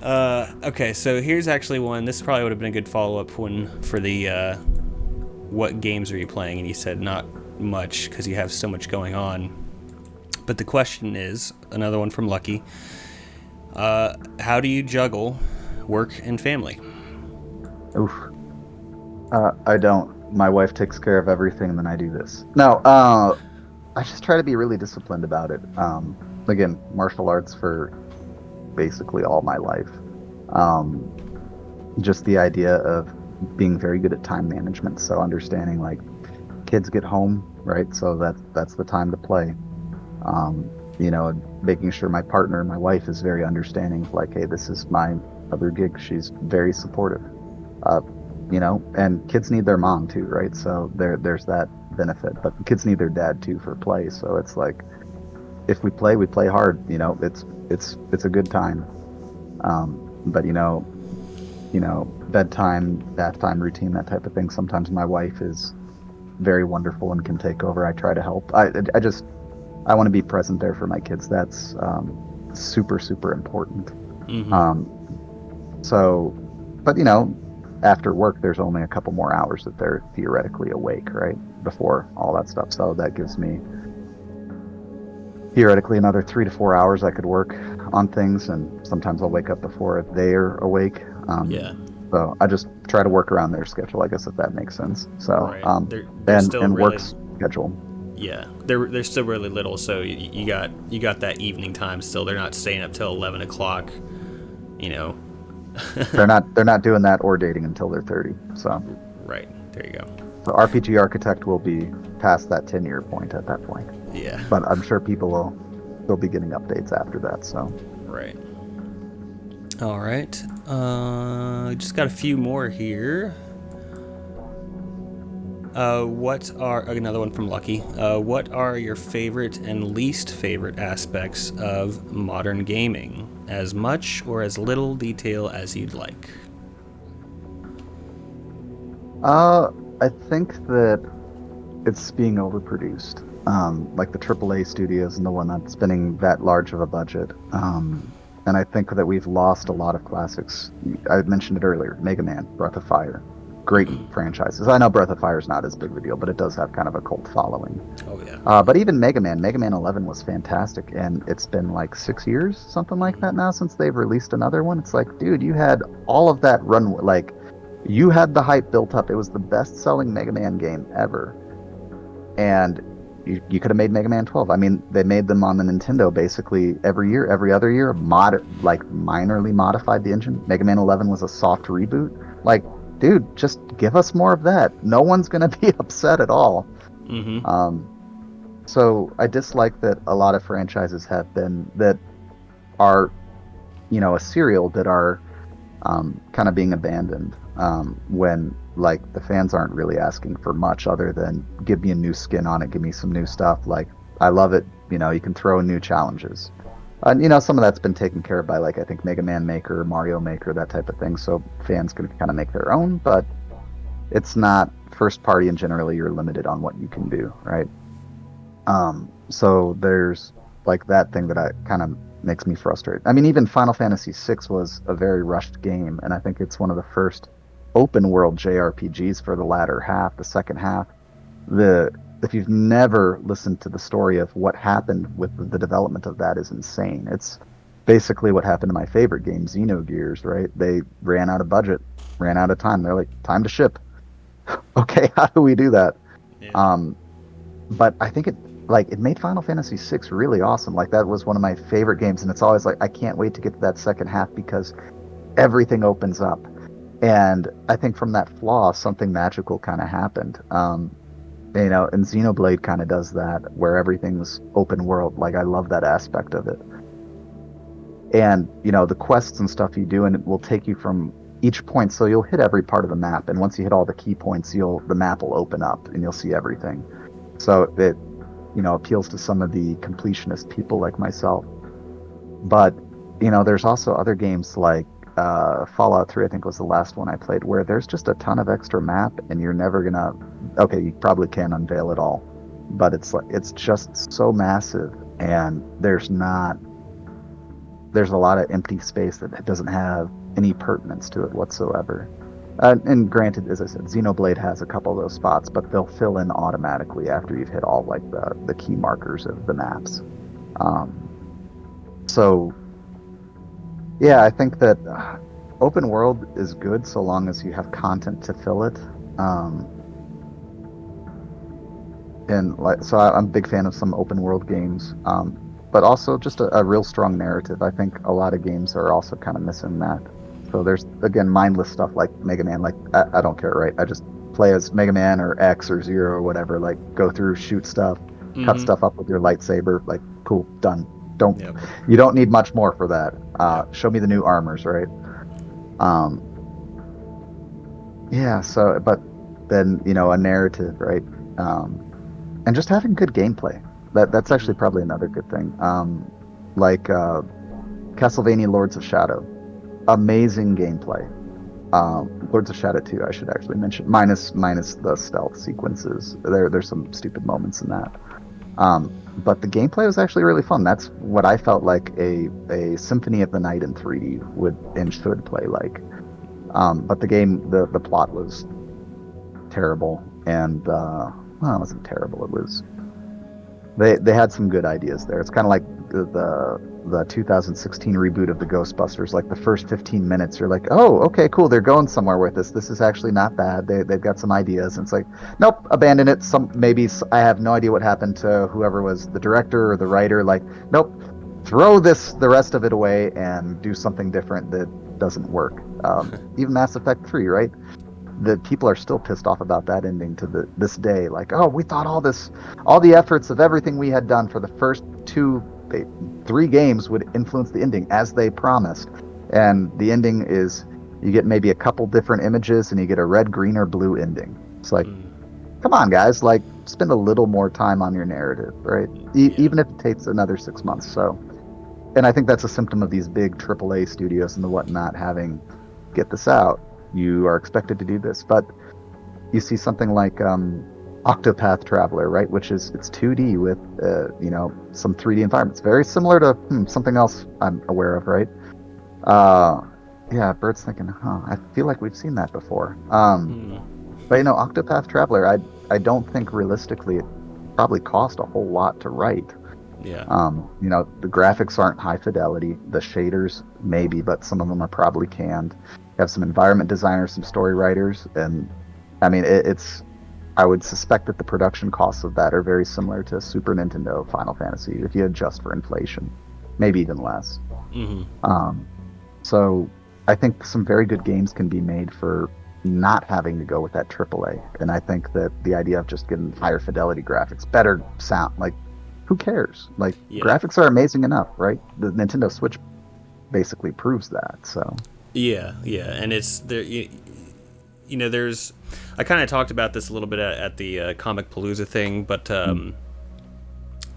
Okay, so here's actually one. This probably would have been a good follow-up one for the what games are you playing? And you said not much because you have so much going on. But the question is, another one from Lucky. How do you juggle work and family? Oof. I don't. My wife takes care of everything, and then I do this. No, I just try to be really disciplined about it. Again, martial arts for basically all my life. Just the idea of being very good at time management. So understanding like kids get home, right? So that's the time to play. Making sure my partner, my wife, is very understanding. Like, hey, this is my other gig. She's very supportive. And kids need their mom too, right? So there's that benefit. But kids need their dad too for play. So it's like, if we play hard. It's a good time. But bedtime, bath time routine, that type of thing. Sometimes my wife is very wonderful and can take over. I try to help. I want to be present there for my kids. That's super, super important. Mm-hmm. But after work, there's only a couple more hours that they're theoretically awake, right? Before all that stuff. So that gives me theoretically another 3 to 4 hours I could work on things, and sometimes I'll wake up before they're awake. Yeah. So I just try to work around their schedule, I guess, if that makes sense. So right. They're still and really, work schedule. Yeah, they're still really little, so you got that evening time still. They're not staying up till 11 o'clock. They're not doing that or dating until they're 30. So right, there you go. So RPG Architect will be past that 10-year point at that point. Yeah. But I'm sure people will be getting updates after that. So. Right. All right. Just got a few more here. Another one from Lucky. What are your favorite and least favorite aspects of modern gaming? As much or as little detail as you'd like. I think that it's being overproduced. Like the AAA studios and the one that's spending that large of a budget. And I think that we've lost a lot of classics. I mentioned it earlier, Mega Man, Breath of Fire. Great franchises. I know Breath of Fire is not as big of a deal, but it does have kind of a cult following. Oh, yeah. But even Mega Man 11 was fantastic, and it's been like 6 years, something like that now, since they've released another one. It's like, dude, you had all of that run, like, you had the hype built up. It was the best-selling Mega Man game ever. And you could have made Mega Man 12. I mean, they made them on the Nintendo basically every other year, minorly modified the engine. Mega Man 11 was a soft reboot. Like, dude, just give us more of that. No one's going to be upset at all. Mm-hmm. So I dislike that a lot of franchises have been that are a serial that are kind of being abandoned when like the fans aren't really asking for much other than give me a new skin on it, give me some new stuff. Like I love it. You can throw in new challenges. And some of that's been taken care of by like I think Mega Man Maker, Mario Maker, that type of thing. So fans can kind of make their own, but it's not first party, and generally you're limited on what you can do, right? So there's like that thing that I kind of makes me frustrated. I mean, even Final Fantasy VI was a very rushed game, and I think it's one of the first open world JRPGs for the latter half, the second half. The If you've never listened to the story of what happened with the development of that is insane. It's basically what happened to my favorite game, Xenogears, right? They ran out of budget, ran out of time. They're like, time to ship. Okay, how do we do that? Yeah. Um, but I think it made Final Fantasy VI really awesome. Like that was one of my favorite games, and it's always like I can't wait to get to that second half because everything opens up. And I think from that flaw, something magical kind of happened. And Xenoblade kind of does that, where everything's open world. Like I love that aspect of it. And the quests and stuff you do, and it will take you from each point. So you'll hit every part of the map, and once you hit all the key points, the map will open up, and you'll see everything. So it appeals to some of the completionist people like myself. But there's also other games like Fallout 3, I think was the last one I played, where there's just a ton of extra map, and you're never gonna. Okay, you probably can unveil it all, but it's just so massive, and there's a lot of empty space that doesn't have any pertinence to it whatsoever. And granted, as I said, Xenoblade has a couple of those spots, but they'll fill in automatically after you've hit all like the key markers of the maps. So yeah, I think that open world is good so long as you have content to fill it. And like, so I'm a big fan of some open world games, but also just a real strong narrative. I think a lot of games are also kind of missing that. So there's again mindless stuff like Mega Man. Like I don't care, right? I just play as Mega Man or X or Zero or whatever. Like go through, shoot stuff, cut Mm-hmm. stuff up with your lightsaber. Like cool, done. Don't Yep. You don't need much more for that. Yep. Show me the new armors, right? Um, yeah. So, but then a narrative, right? And just having good gameplay. That's Mm-hmm. actually probably another good thing. Like Castlevania Lords of Shadow, amazing gameplay. Lords of Shadow 2, I should actually mention, minus the stealth sequences. There's some stupid moments in that. But the gameplay was actually really fun. That's what I felt like a Symphony of the Night in 3D would and should play like. But the game, the plot was terrible, and well, it wasn't terrible. It was they had some good ideas there. It's kind of like the 2016 reboot of the Ghostbusters. Like the first 15 minutes, you're like, oh, okay, cool. They're going somewhere with this. This is actually not bad. They've got some ideas. And it's like, nope, abandon it. I have no idea what happened to whoever was the director or the writer. Like, nope, throw the rest of it away and do something different that doesn't work. Even Mass Effect 3, right? The people are still pissed off about that ending to this day. Like, oh, we thought all the efforts of everything we had done for the first 3 games would influence the ending as they promised, and the ending is you get maybe a couple different images and you get a red, green, or blue ending. It's like, Mm. come on, guys, like spend a little more time on your narrative, right? Yeah. Even if it takes another 6 months. So, and I think that's a symptom of these big AAA studios and the whatnot having get this out. You are expected to do this, but you see something like Octopath Traveler, right? Which is it's 2D with some 3D environments, very similar to something else I'm aware of, right? Uh, yeah, Bert's thinking, huh? I feel like we've seen that before. Mm. But Octopath Traveler, I don't think realistically it probably cost a whole lot to write. Yeah. The graphics aren't high fidelity. The shaders maybe, but some of them are probably canned. You have some environment designers, some story writers, and I mean it's. I would suspect that the production costs of that are very similar to Super Nintendo Final Fantasy if you adjust for inflation, maybe even less. Mm-hmm. Um, so I think some very good games can be made for not having to go with that AAA. And I think that the idea of just getting higher fidelity graphics, better sound, like who cares? Like Yeah. graphics are amazing enough, right? The Nintendo Switch basically proves that. So Yeah, yeah, and it's there. There's. I kind of talked about this a little bit at the Comic Palooza thing, but mm,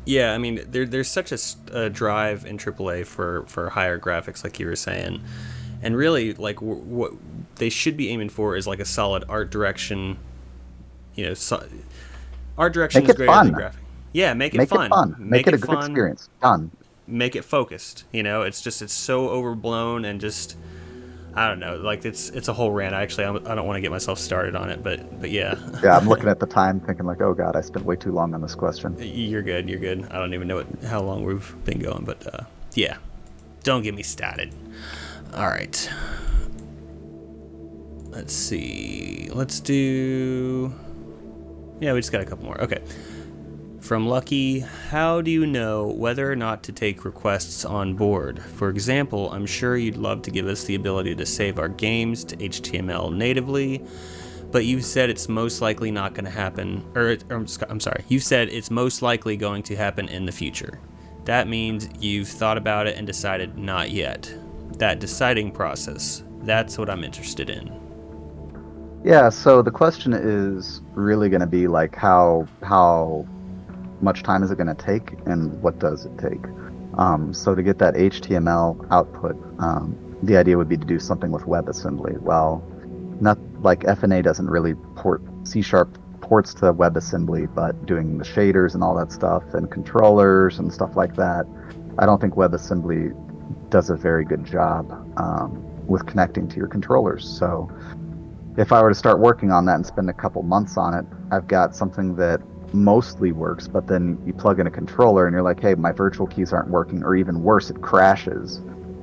yeah, I mean, there's such a drive in AAA for higher graphics, like you were saying, and really, like what they should be aiming for is like a solid art direction. Art direction make is it greater than fun. graphic. Yeah, make it Make it fun. fun. Make Make it a it good fun. experience. Done. Make it focused. It's so overblown and just I don't know. Like it's a whole rant. Actually, I don't want to get myself started on it, but yeah, Yeah, I'm looking at the time thinking like, oh God, I spent way too long on this question. you're good. You're good. I don't even know how long we've been going, but yeah, don't get me started. All right. Let's see. Let's do. Yeah, we just got a couple more. Okay. From Lucky, how do you know whether or not to take requests on board? For example, I'm sure you'd love to give us the ability to save our games to HTML natively, but you've said it's most likely not going to happen, I'm sorry, you've said it's most likely going to happen in the future. That means you've thought about it and decided not yet. That deciding process, that's what I'm interested in. Yeah, so the question is really going to be like how much time is it going to take and what does it take? So to get that HTML output, the idea would be to do something with WebAssembly. Well, not like FNA doesn't really port C# ports to WebAssembly, but doing the shaders and all that stuff and controllers and stuff like that, I don't think WebAssembly does a very good job with connecting to your controllers. So if I were to start working on that and spend a couple months on it, I've got something that mostly works, but then you plug in a controller and you're like, hey, my virtual keys aren't working, or even worse, it crashes.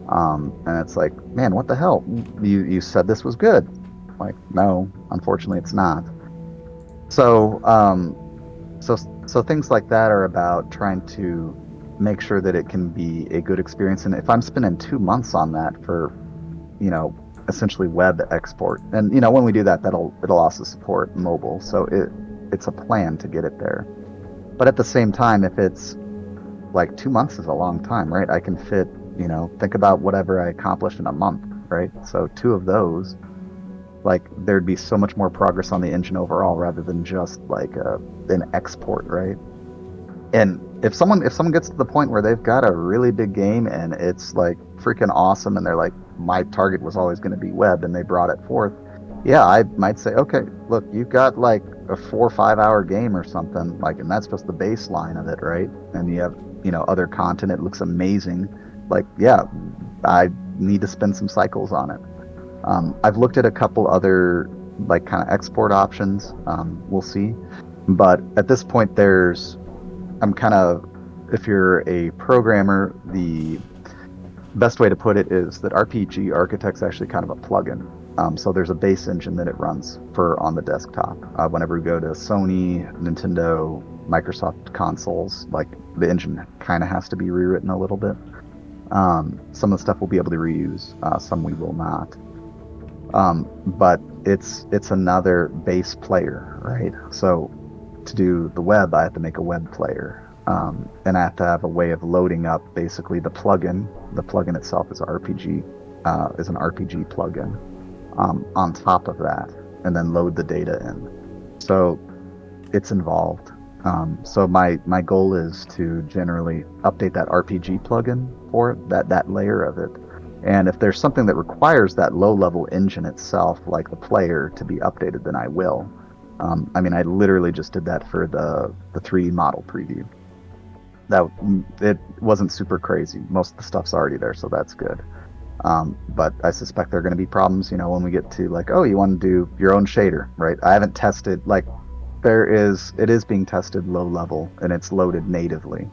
And it's like, man, what the hell? You said this was good. Like, no, unfortunately, it's not. So, so, so things like that are about trying to make sure that it can be a good experience. And if I'm spending 2 months on that for, you know, essentially web export, and when we do that, it'll also support mobile. So it's a plan to get it there. But at the same time, if it's like 2 months is a long time, right? I can fit, think about whatever I accomplished in a month, right? So two of those, like there'd be so much more progress on the engine overall rather than just like an export, right? And if someone gets to the point where they've got a really big game and it's like freaking awesome and they're like, my target was always going to be web and they brought it forth, yeah, I might say, okay, look, you've got like a 4 or 5 hour game or something, like, and that's just the baseline of it, right? And you have, other content, it looks amazing. Like, yeah, I need to spend some cycles on it. I've looked at a couple other like kind of export options. We'll see. But at this point, I'm kind of, if you're a programmer, the best way to put it is that RPG Architect's actually kind of a plugin. So there's a base engine that it runs for on the desktop. Whenever we go to Sony, Nintendo, Microsoft consoles, like the engine kind of has to be rewritten a little bit. Some of the stuff we'll be able to reuse, some we will not. But it's another base player, right? So to do the web, I have to make a web player. And I have to have a way of loading up basically the plugin. The plugin itself is is an RPG plugin on top of that, and then load the data in. So it's involved. So my goal is to generally update that RPG plugin for that layer of it. And if there's something that requires that low-level engine itself, like the player, to be updated, then I will. I mean, I literally just did that for the 3D model preview. That it wasn't super crazy. Most of the stuff's already there, so that's good. But I suspect there are going to be problems, when we get to like, oh, you want to do your own shader, right? I haven't tested like it is being tested low level and it's loaded natively.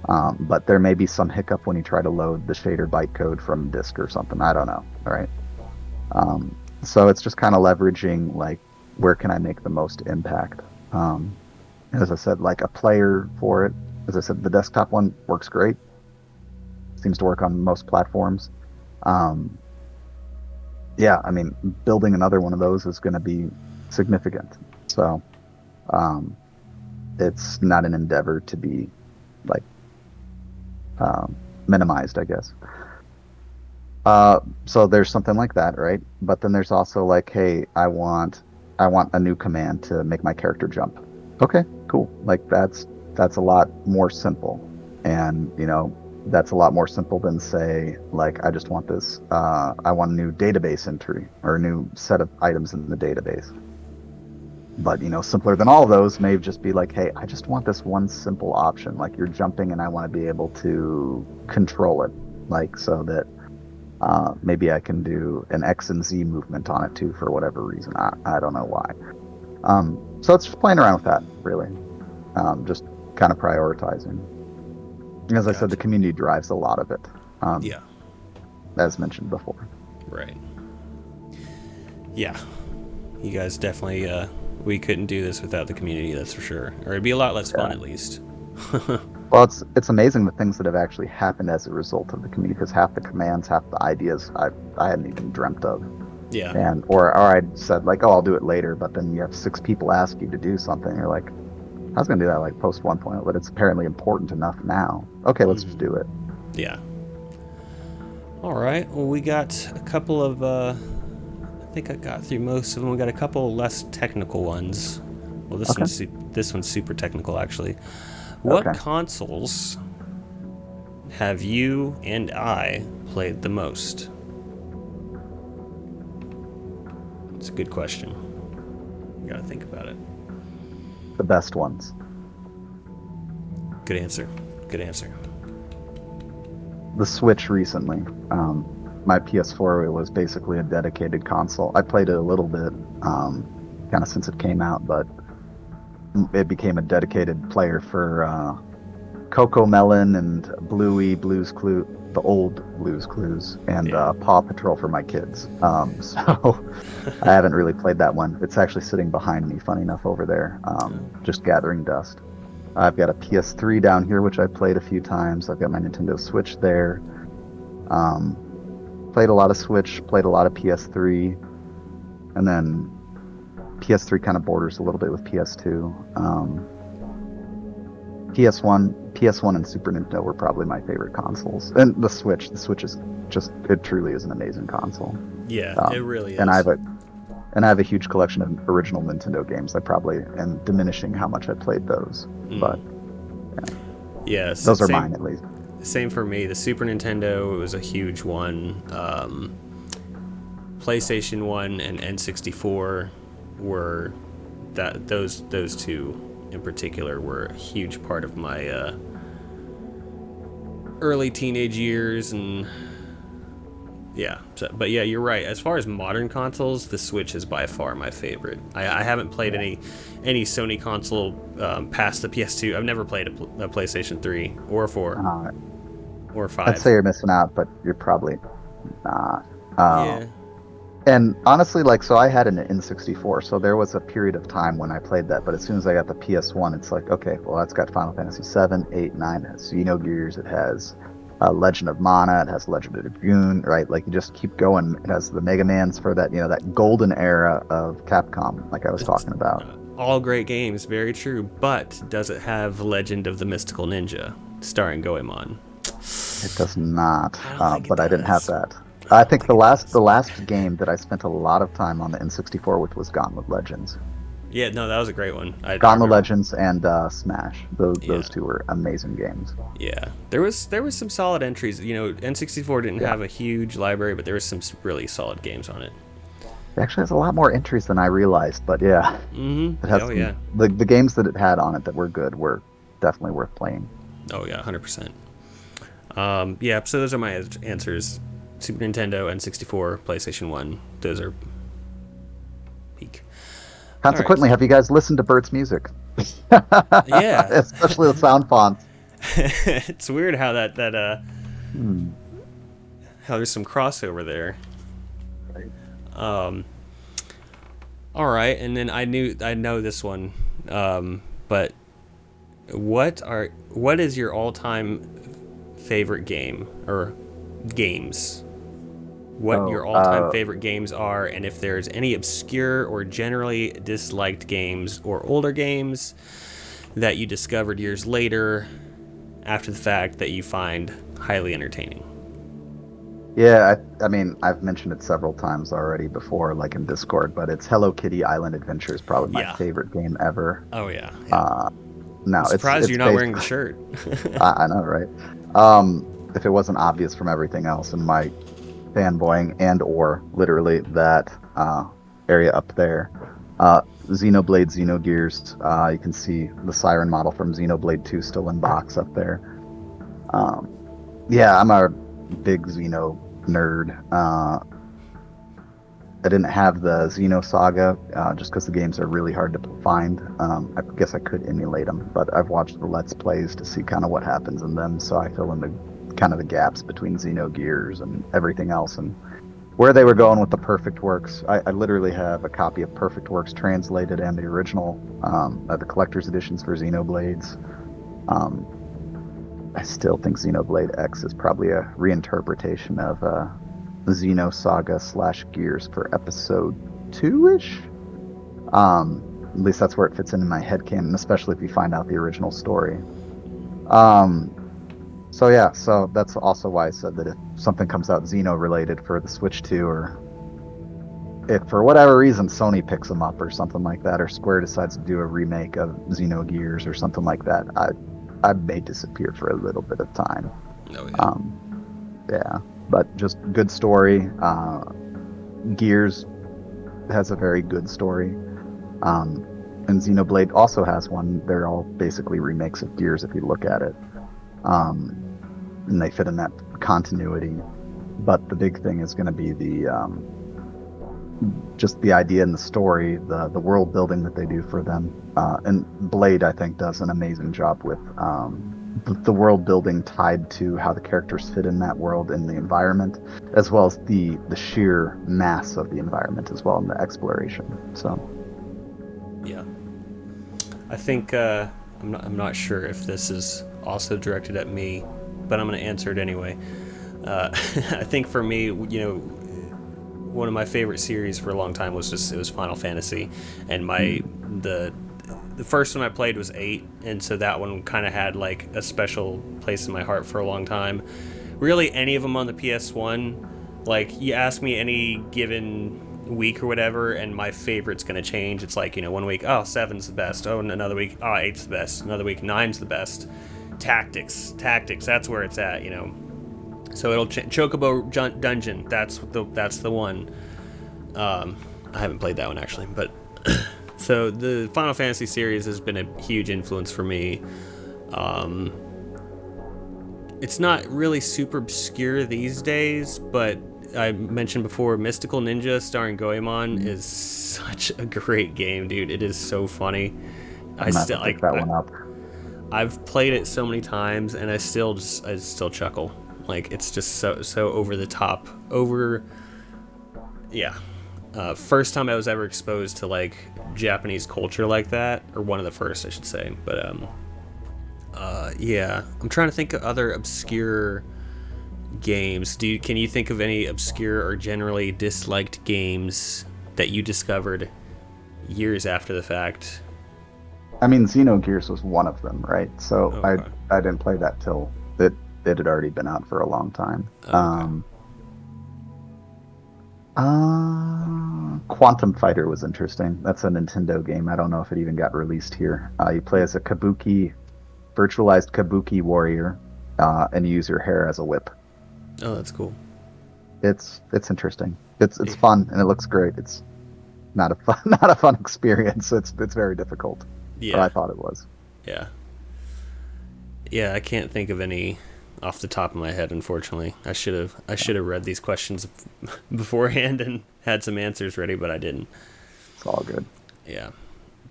But there may be some hiccup when you try to load the shader bytecode from disk or something. I don't know. All right. So it's just kind of leveraging like where can I make the most impact? As I said, like a player for it. As I said, the desktop one works great. Seems to work on most platforms. Yeah, I mean, building another one of those is going to be significant. So it's not an endeavor to be like minimized, I guess. So there's something like that, right? But then there's also like, hey, I want a new command to make my character jump. Okay, cool. Like that's a lot more simple. And, that's a lot more simple than say, like, I just want this I want a new database entry or a new set of items in the database. But, simpler than all of those may just be like, hey, I just want this one simple option. Like you're jumping and I want to be able to control it. Like so that maybe I can do an X and Z movement on it too for whatever reason. I don't know why. So it's just playing around with that, really. Just kind of prioritizing. As I said, the Gotcha. community drives a lot of it, Yeah. as mentioned before. Right. Yeah. You guys definitely, we couldn't do this without the community, that's for sure. Or it'd be a lot less fun, Yeah. at least. Well, it's amazing the things that have actually happened as a result of the community, because half the commands, half the ideas I hadn't even dreamt of. Yeah. And or I said like, oh, I'll do it later, but then you have 6 people ask you to do something. You're like, I was gonna do that like post 1.0, but it's apparently important enough now. Okay, let's just do it. Yeah. All right. Well, we got a couple of, I think I got through most of them. We got a couple less technical ones. Well, Okay. this one's super technical, actually. What Okay. consoles have you and I played the most? It's a good question. You gotta think about it. The best ones. Good answer. Good answer. The Switch recently. My PS4 was basically a dedicated console. I played it a little bit, kind of since it came out, but it became a dedicated player for Coco Melon and Bluey, Blues Clue, the old Blues Clues, and Yeah. Paw Patrol for my kids. So I haven't really played that one. It's actually sitting behind me, funny enough, over there, just gathering dust. I've got a PS3 down here, which I played a few times. I've got my Nintendo Switch there. Um, Played a lot of Switch, played a lot of PS3, and then PS3 kind of borders a little bit with PS2. PS1 and Super Nintendo were probably my favorite consoles, and the Switch. The Switch is just, it truly is an amazing console. Yeah, it really And I is. have a huge collection of original Nintendo games. I probably am diminishing how much I played those, but Yeah, those are mine at same. least. Same for me. The Super Nintendo was a huge one. PlayStation 1 and N64 were those two in particular were a huge part of my early teenage years, and yeah. But yeah, you're right. As far as modern consoles, the Switch is by far my favorite. I haven't played any Sony console past the PS2. I've never played a PlayStation 3 or 4 Uh, or I'd 5. say you're missing out, but you're probably not. Uh, Yeah. and honestly, like, so I had an N64, so there was a period of time when I played that. But as soon as I got the PS1, it's like, okay, well, that's got Final Fantasy 7, 8, 9. It has Xenogears. It has Legend of Mana. It has Legend of Dragoon, right? Like, you just keep going. It has the Mega Mans for that, that golden era of Capcom, like I was talking about. All great games, very true. But does it have Legend of the Mystical Ninja starring Goemon? It does not, I don't think it but I didn't have does. that. I I don't think think the it last does. the last game that I spent a lot of time on the N64 with was Gauntlet Legends. Yeah, no, that was a great one. I Gauntlet remember. Legends and Smash. Those Yeah, two were amazing games. yeah. There was some solid entries. N64 didn't Yeah, have a huge library, but there was some really solid games on it. it actually has a lot more entries than I realized. But yeah, it Mm-hmm. has Oh some, yeah. the games that it had on it that were good were definitely worth playing. Oh yeah, 100%. Yeah. So those are my answers: Super Nintendo, N64, PlayStation 1. Those are peak. All right. Consequently, have you guys listened to Bert's music? Yeah. Especially the sound fonts. It's weird how Hmm. how there's some crossover there. Right. All right, and then I know this one, but what is your all-time favorite game or games? What Oh, your all-time favorite games are, and if there's any obscure or generally disliked games or older games that you discovered years later after the fact that you find highly entertaining. Yeah, I mean, I've mentioned it several times already before, like in Discord, but it's Hello Kitty Island Adventure is probably my Yeah. favorite game ever. Oh yeah. Yeah. Uh, I'm no, surprised it's you're not based. wearing the shirt. I know, right? If it wasn't obvious from everything else in my fanboying and or literally that area up there, uh, Xenoblade, Xenogears. You can see the Siren model from Xenoblade 2 still in box up there. Um, yeah, I'm a big Xeno nerd. I didn't have the Xeno Saga just because the games are really hard to find. I guess I could emulate them, but I've watched the Let's Plays to see kind of what happens in them, so I fill in the kind of the gaps between Xenogears and everything else, and where they were going with the Perfect Works. I literally have a copy of Perfect Works translated and the original, the collector's editions for Xenoblades. Um, I still think Xenoblade X is probably a reinterpretation of Xenosaga slash Gears for episode two-ish. At least that's where it fits into my headcanon, especially if you find out the original story. Um, so yeah, so that's also why I said that if something comes out Xeno related for the Switch 2, or if for whatever reason Sony picks them up or something like that, or Square decides to do a remake of Xenogears or something like that, I may disappear for a little bit of time. Oh yeah. Um, yeah, but just good story. Gears has a very good story. Um, and Xenoblade also has one. They're all basically remakes of Gears if you look at it. Um, and they fit in that continuity. But the big thing is going to be the just the idea and the story, the world building that they do for them. And Blade, I think, does an amazing job with the world building tied to how the characters fit in that world and the environment, as well as the sheer mass of the environment as well, and the exploration. So Yeah. I think I'm not sure if this is also directed at me, but I'm going to answer it anyway. I think for me, one of my favorite series for a long time was Final Fantasy, and the first one I played was 8, and so that one kind of had like a special place in my heart for a long time. Really, any of them on the PS1, like you ask me any given week or whatever, and my favorite's gonna change. It's like, one week, oh, 7's the best. Oh, and another week, oh, 8's the best. Another week, 9's the best. Tactics, that's where it's at. So it'll Chocobo Dungeon. That's the one. I haven't played that one actually, but so the Final Fantasy series has been a huge influence for me. Um, it's not really super obscure these days, but I mentioned before, Mystical Ninja starring Goemon is such a great game, dude. It is so funny. I'm gonna have to pick that one up. I've played it so many times, and I still chuckle. Like, it's just so over the top. Yeah. First time I was ever exposed to like Japanese culture like that, or one of the first, I should say. But yeah, I'm trying to think of other obscure games. Can you think of any obscure or generally disliked games that you discovered years after the fact? I mean, Xenogears was one of them, right? So Okay. I didn't play that till it had already been out for a long time. Okay. Quantum Fighter was interesting. That's a Nintendo game. I don't know if it even got released here. You play as a virtualized Kabuki warrior, and you use your hair as a whip. Oh, that's cool. It's interesting. It's fun and it looks great. It's not a fun not a fun experience. It's very difficult, but I Yeah. thought it was. Yeah. Yeah, I can't think of any off the top of my head, unfortunately. I should have read these questions beforehand and had some answers ready, but I didn't. It's all good. Yeah.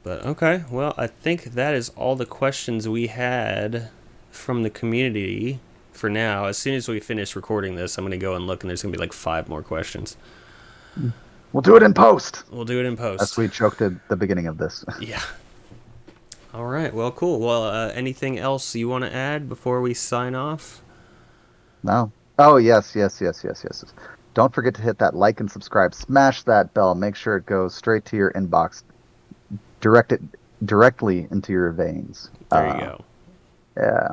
But okay, well, I think that is all the questions we had from the community for now. As soon as we finish recording this, I'm going to go and look, and there's going to be like 5 more questions. We'll do it in post. We'll do it in As post. we joked at the beginning of this. Yeah. All right. Well, cool. Well, anything else you want to add before we sign off? No. Oh, yes. Don't forget to hit that like and subscribe. Smash that bell. Make sure it goes straight to your inbox. Direct it directly into your veins. There you go. Yeah.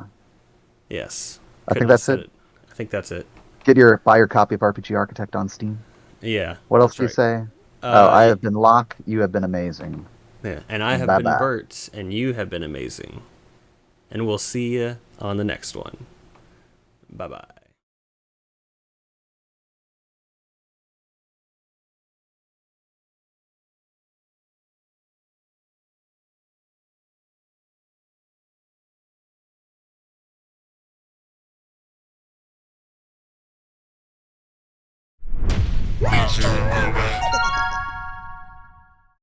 Yes. I think Couldn't have that's said it. it. I think that's it. buy your copy of RPG Architect on Steam. Yeah, What else that's do you right. say? Oh, I Y- have been Locke. You have been amazing. yeah, and I have Bye been bye. Bert, and you have been amazing. And we'll see you on the next one. Bye bye. Master